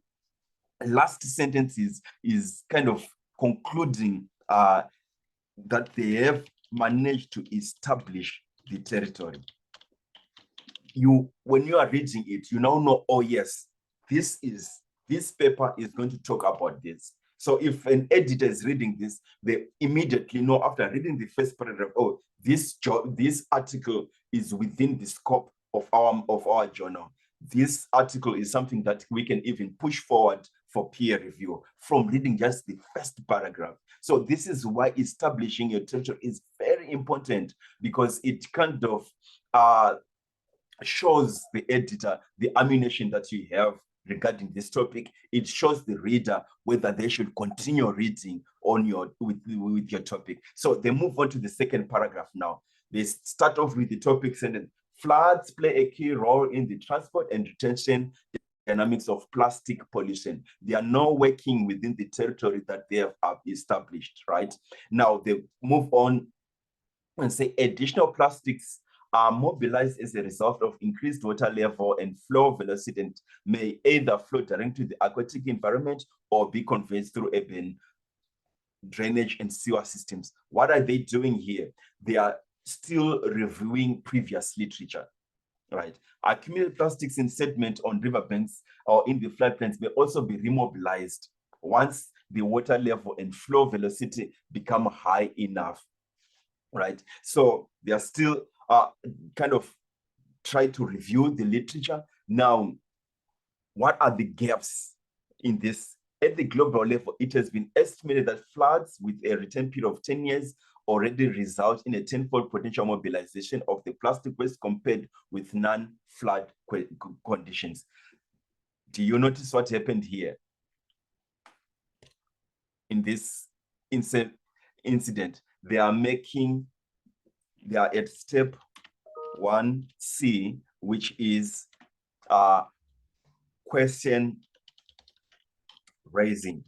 last sentence is kind of concluding that they have managed to establish the territory. When you are reading it, you now know, oh yes, this paper is going to talk about this. So if an editor is reading this, they immediately know after reading the first paragraph, oh, this article is within the scope of our journal. This article is something that we can even push forward for peer review from reading just the first paragraph. So this is why establishing your territory is very important, because it kind of shows the editor the ammunition that you have regarding this topic, it shows the reader whether they should continue reading on with your topic. So they move on to the second paragraph now. They start off with the topic sentence. Floods play a key role in the transport and retention dynamics of plastic pollution. They are now working within the territory that they have established, right? Now they move on and say additional plastics are mobilized as a result of increased water level and flow velocity and may either flow directly to the aquatic environment or be conveyed through urban drainage and sewer systems. What are they doing here? They are still reviewing previous literature, right? Accumulated plastics in sediment on riverbanks or in the floodplains may also be remobilized once the water level and flow velocity become high enough, right? So they are still kind of try to review the literature. Now, what are the gaps in this? At the global level, it has been estimated that floods with a return period of 10 years already result in a tenfold potential mobilization of the plastic waste compared with non-flood conditions. Do you notice what happened here? In this incident, they are at step 1C, which is question raising,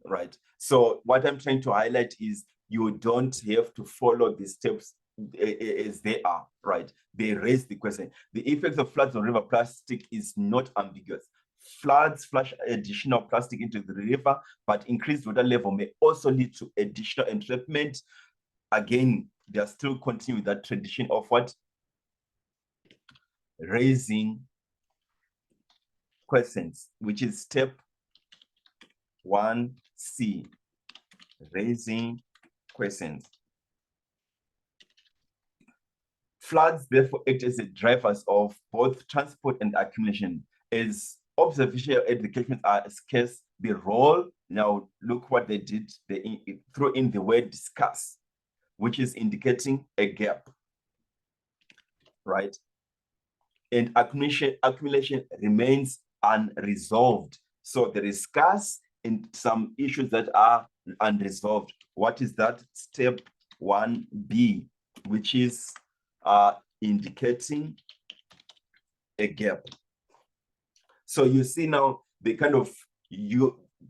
right? So what I'm trying to highlight is you don't have to follow the steps as they are, right? They raise the question. The effects of floods on river plastic is not ambiguous. Floods flush additional plastic into the river, but increased water level may also lead to additional entrapment. Again, they are still continuing that tradition of what? Raising questions, which is step 1C, raising questions. Floods therefore act as the drivers of both transport and accumulation. As observational educations are scarce, the role, now look what they did, they throw in the word discuss, which is indicating a gap, right? And accumulation remains unresolved. So there is scarce and some issues that are unresolved. What is that? Step 1B, which is indicating a gap. So you see now, they kind of,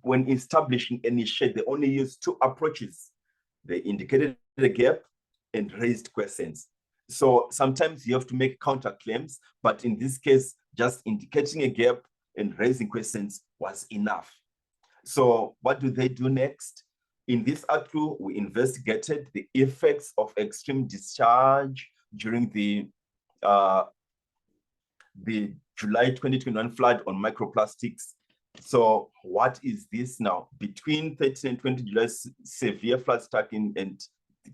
when establishing any shade, they only use two approaches. They indicated a gap and raised questions. So sometimes you have to make counterclaims, but in this case, just indicating a gap and raising questions was enough. So what do they do next? In this article, we investigated the effects of extreme discharge during the July 2021 flood on microplastics. So what is this now? Between 13 and 20 July, severe flood starting and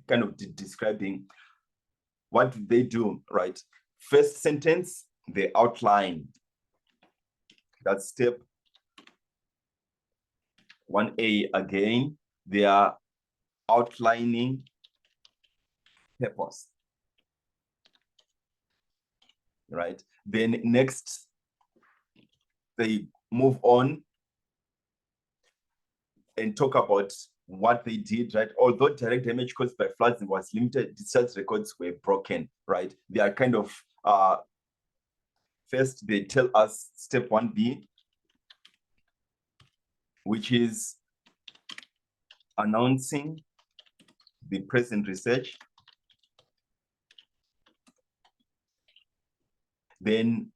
kind of describing what did they do, right? First sentence, they outline. That's step 1A again. They are outlining purpose, right? Then next, they move on and talk about what they did, right? Although direct damage caused by floods was limited, discharge records were broken, right? They are kind of, first they tell us step 1B, which is announcing the present research. Then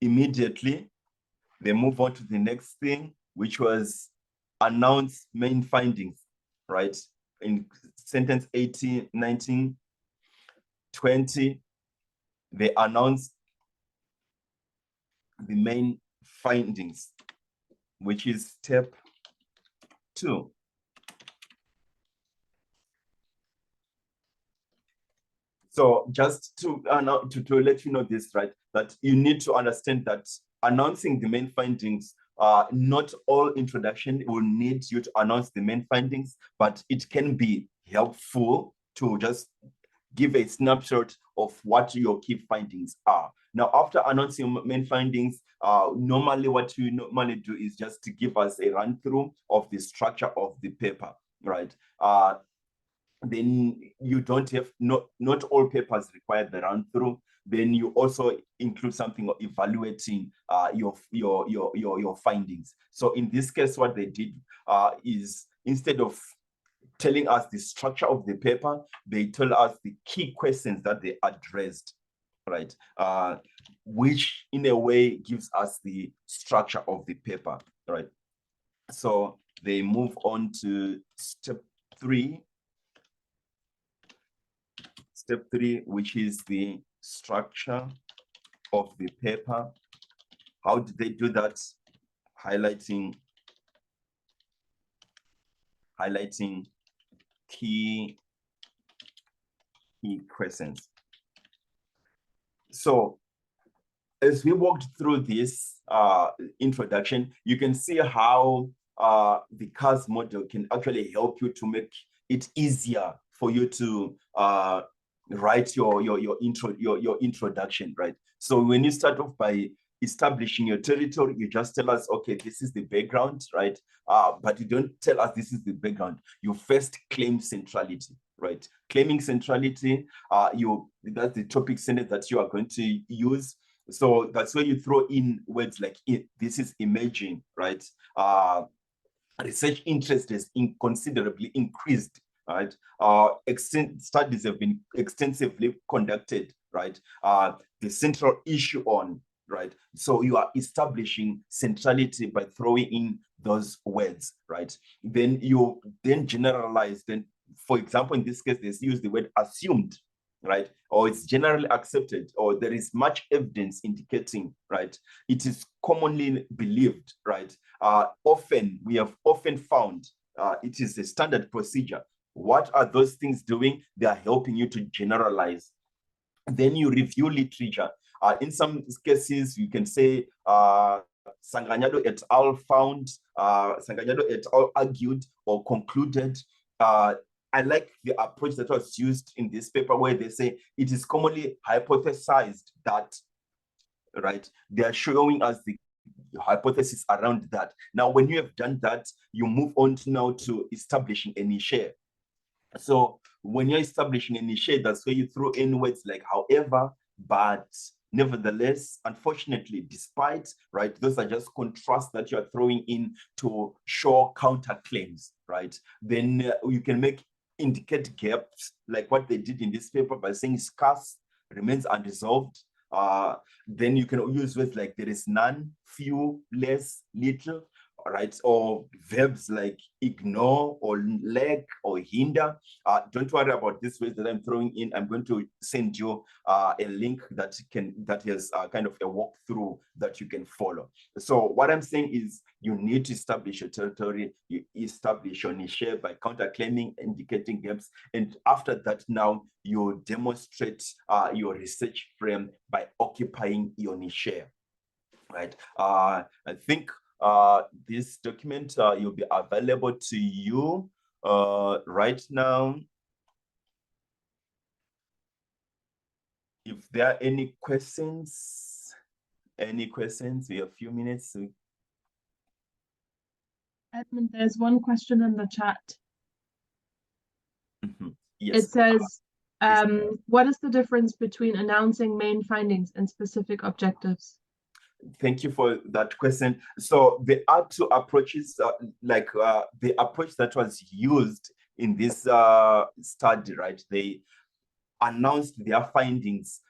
immediately they move on to the next thing, which was announce main findings, right? In sentence 18, 19, 20, they announce the main findings, which is step 2. So just to let you know this, right, that you need to understand that announcing the main findings, not all introduction will need you to announce the main findings, but it can be helpful to just give a snapshot of what your key findings are. Now, after announcing your main findings, normally what you normally do is just to give us a run through of the structure of the paper, right? Then you don't have, not all papers require the run through. Then you also include something of evaluating your findings. So in this case, what they did is, instead of telling us the structure of the paper, they tell us the key questions that they addressed, right? Which in a way gives us the structure of the paper, right? So they move on to step 3. Step 3, which is the structure of the paper. How did they do that? Highlighting key questions. So as we walked through this introduction, you can see how the CAS model can actually help you to make it easier for you to write your introduction, right? So when you start off by establishing your territory, you just tell us, okay, this is the background, right? But you don't tell us this is the background. You first claim centrality, right? Claiming centrality, that's the topic sentence that you are going to use. So that's where you throw in words like this is emerging, right? Research interest is considerably increased, right? Studies have been extensively conducted, right? The central issue on, right? So you are establishing centrality by throwing in those words, right? Then you generalize. Then, for example, in this case, they use the word assumed, right? Or it's generally accepted, or there is much evidence indicating, right? It is commonly believed, right? We have often found it is a standard procedure. What are those things doing? They are helping you to generalize. Then you review literature. In some cases, you can say Sanganyado et al. Found, Sanganyado et al. Argued or concluded. I like the approach that was used in this paper, where they say it is commonly hypothesized that, right? They are showing us the hypothesis around that. Now, when you have done that, you move on to establishing a niche. So when you're establishing a niche, that's where you throw in words like however, but, nevertheless, unfortunately, despite, right? Those are just contrasts that you're throwing in to show counterclaims, right? Then you can indicate gaps, like what they did in this paper by saying scarce, remains unresolved. Then you can use words like there is none, few, less, little, right? Or verbs like ignore or lack or hinder. Don't worry about these words that I'm throwing in. I'm going to send you a link that has kind of a walkthrough that you can follow. So what I'm saying is you need to establish your territory, you establish your niche by counterclaiming, indicating gaps, and after that, now you demonstrate your research frame by occupying your niche, right? I think this document will be available to you right now. If there are any questions, we have a few minutes. Edmund, there's one question in the chat. Yes. It says, what is the difference between announcing main findings and specific objectives? Thank you for that question. So there are two approaches, the approach that was used in this study, right? They announced their findings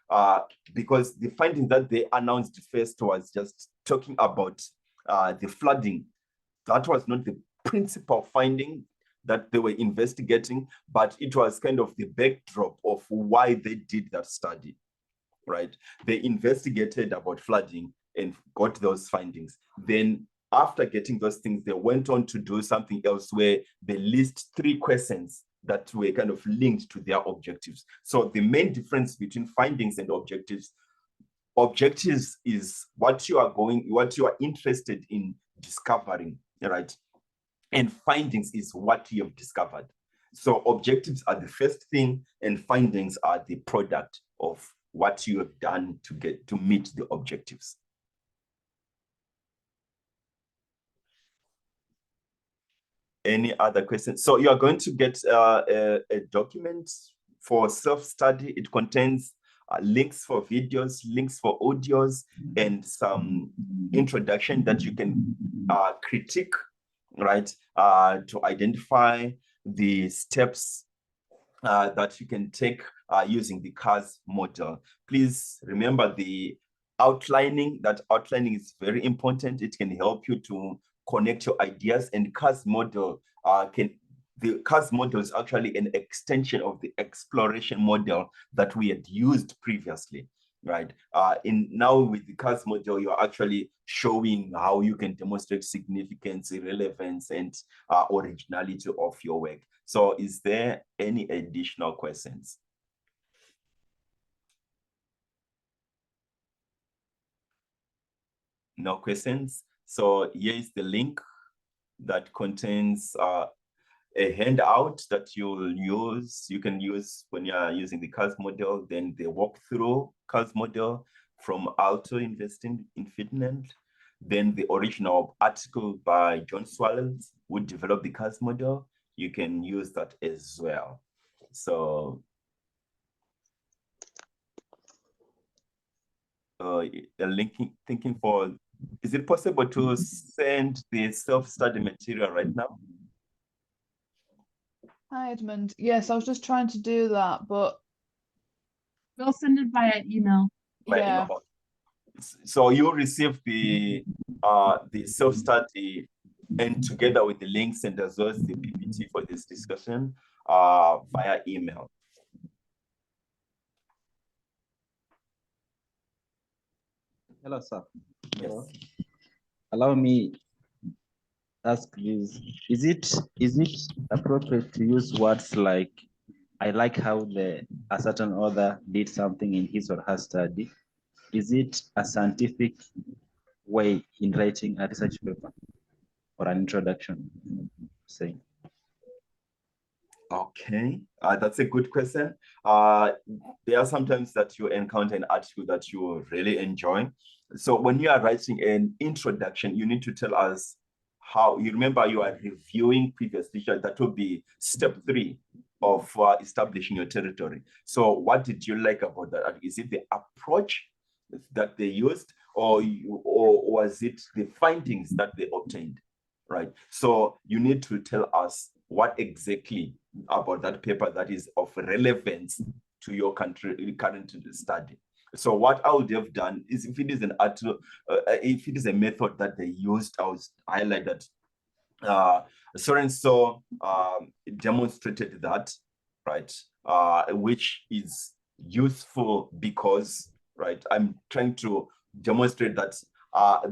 because the findings that they announced first was just talking about the flooding. That was not the principal finding that they were investigating, but it was kind of the backdrop of why they did that study, right? They investigated about flooding and got those findings. Then after getting those things, they went on to do something else where they list 3 questions that were kind of linked to their objectives. So the main difference between findings and objectives is what you are interested in discovering, right? And findings is what you have discovered. So objectives are the first thing, and findings are the product of what you have done to meet the objectives. Any other questions? So you are going to get a document for self-study. It contains links for videos, links for audios, and some introduction that you can critique, right? To identify the steps that you can take using the CAS model. Please remember the outlining. That outlining is very important. It can help you to connect your ideas, and CAS model the CAS model is actually an extension of the exploration model that we had used previously, right? Now with the CAS model, you're actually showing how you can demonstrate significance, relevance, and originality of your work. So is there any additional questions? No questions? So here is the link that contains a handout that you'll use. You can use when you're using the CAS model, then the walkthrough CAS model from Alto Investing in Finland, then the original article by John Swallows, who developed the CAS model. You can use that as well. So thinking for, is it possible to send the self-study material right now? Hi, Edmund. Yes, I was just trying to do that, but We'll send it via email. yeah. So you receive the self-study and together with the links and as well as the PPT for this discussion via email. Hello, sir. Yes. Allow me ask this. Is it appropriate to use words like, I like how a certain author did something in his or her study? Is it a scientific way in writing a research paper or an introduction? Say. Okay, that's a good question. There are sometimes that you encounter an article that you really enjoy. So when you are writing an introduction, you need to tell us how, you remember you are reviewing previous literature. That will be step 3 of establishing your territory. So what did you like about that? Is it the approach that they used, or was it the findings that they obtained, right? So you need to tell us what exactly about that paper that is of relevance to your country current study. So what I would have done is, if it is an article, if it is a method that they used, I would highlight that so demonstrated that, right? Which is useful because, right, I'm trying to demonstrate that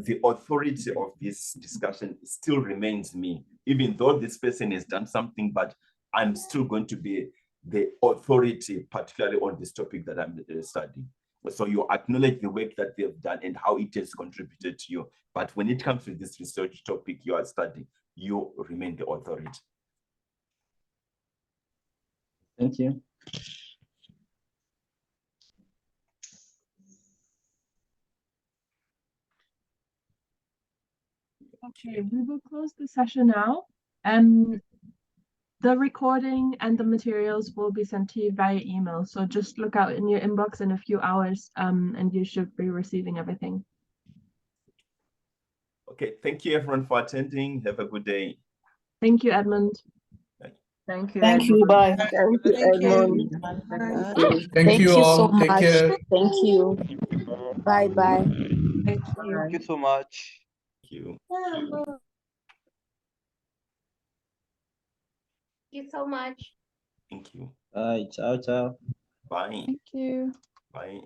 the authority of this discussion still remains me, even though this person has done something, but I'm still going to be the authority, particularly on this topic that I'm studying. So you acknowledge the work that they've done and how it has contributed to you. But when it comes to this research topic you are studying, you remain the authority. Thank you. Okay, we will close the session now. The recording and the materials will be sent to you via email. So just look out in your inbox in a few hours, and you should be receiving everything. Okay, thank you everyone for attending. Have a good day. Thank you, Edmund. Thank you. Thank you. Bye. Thank you, Edmund. Bye. Thank you so all. Take much. care. Thank you. Bye bye. Thank you. Thank you so much. Thank you. Thank you so much. Thank you. Bye. Ciao, ciao. Bye. Thank you. Bye.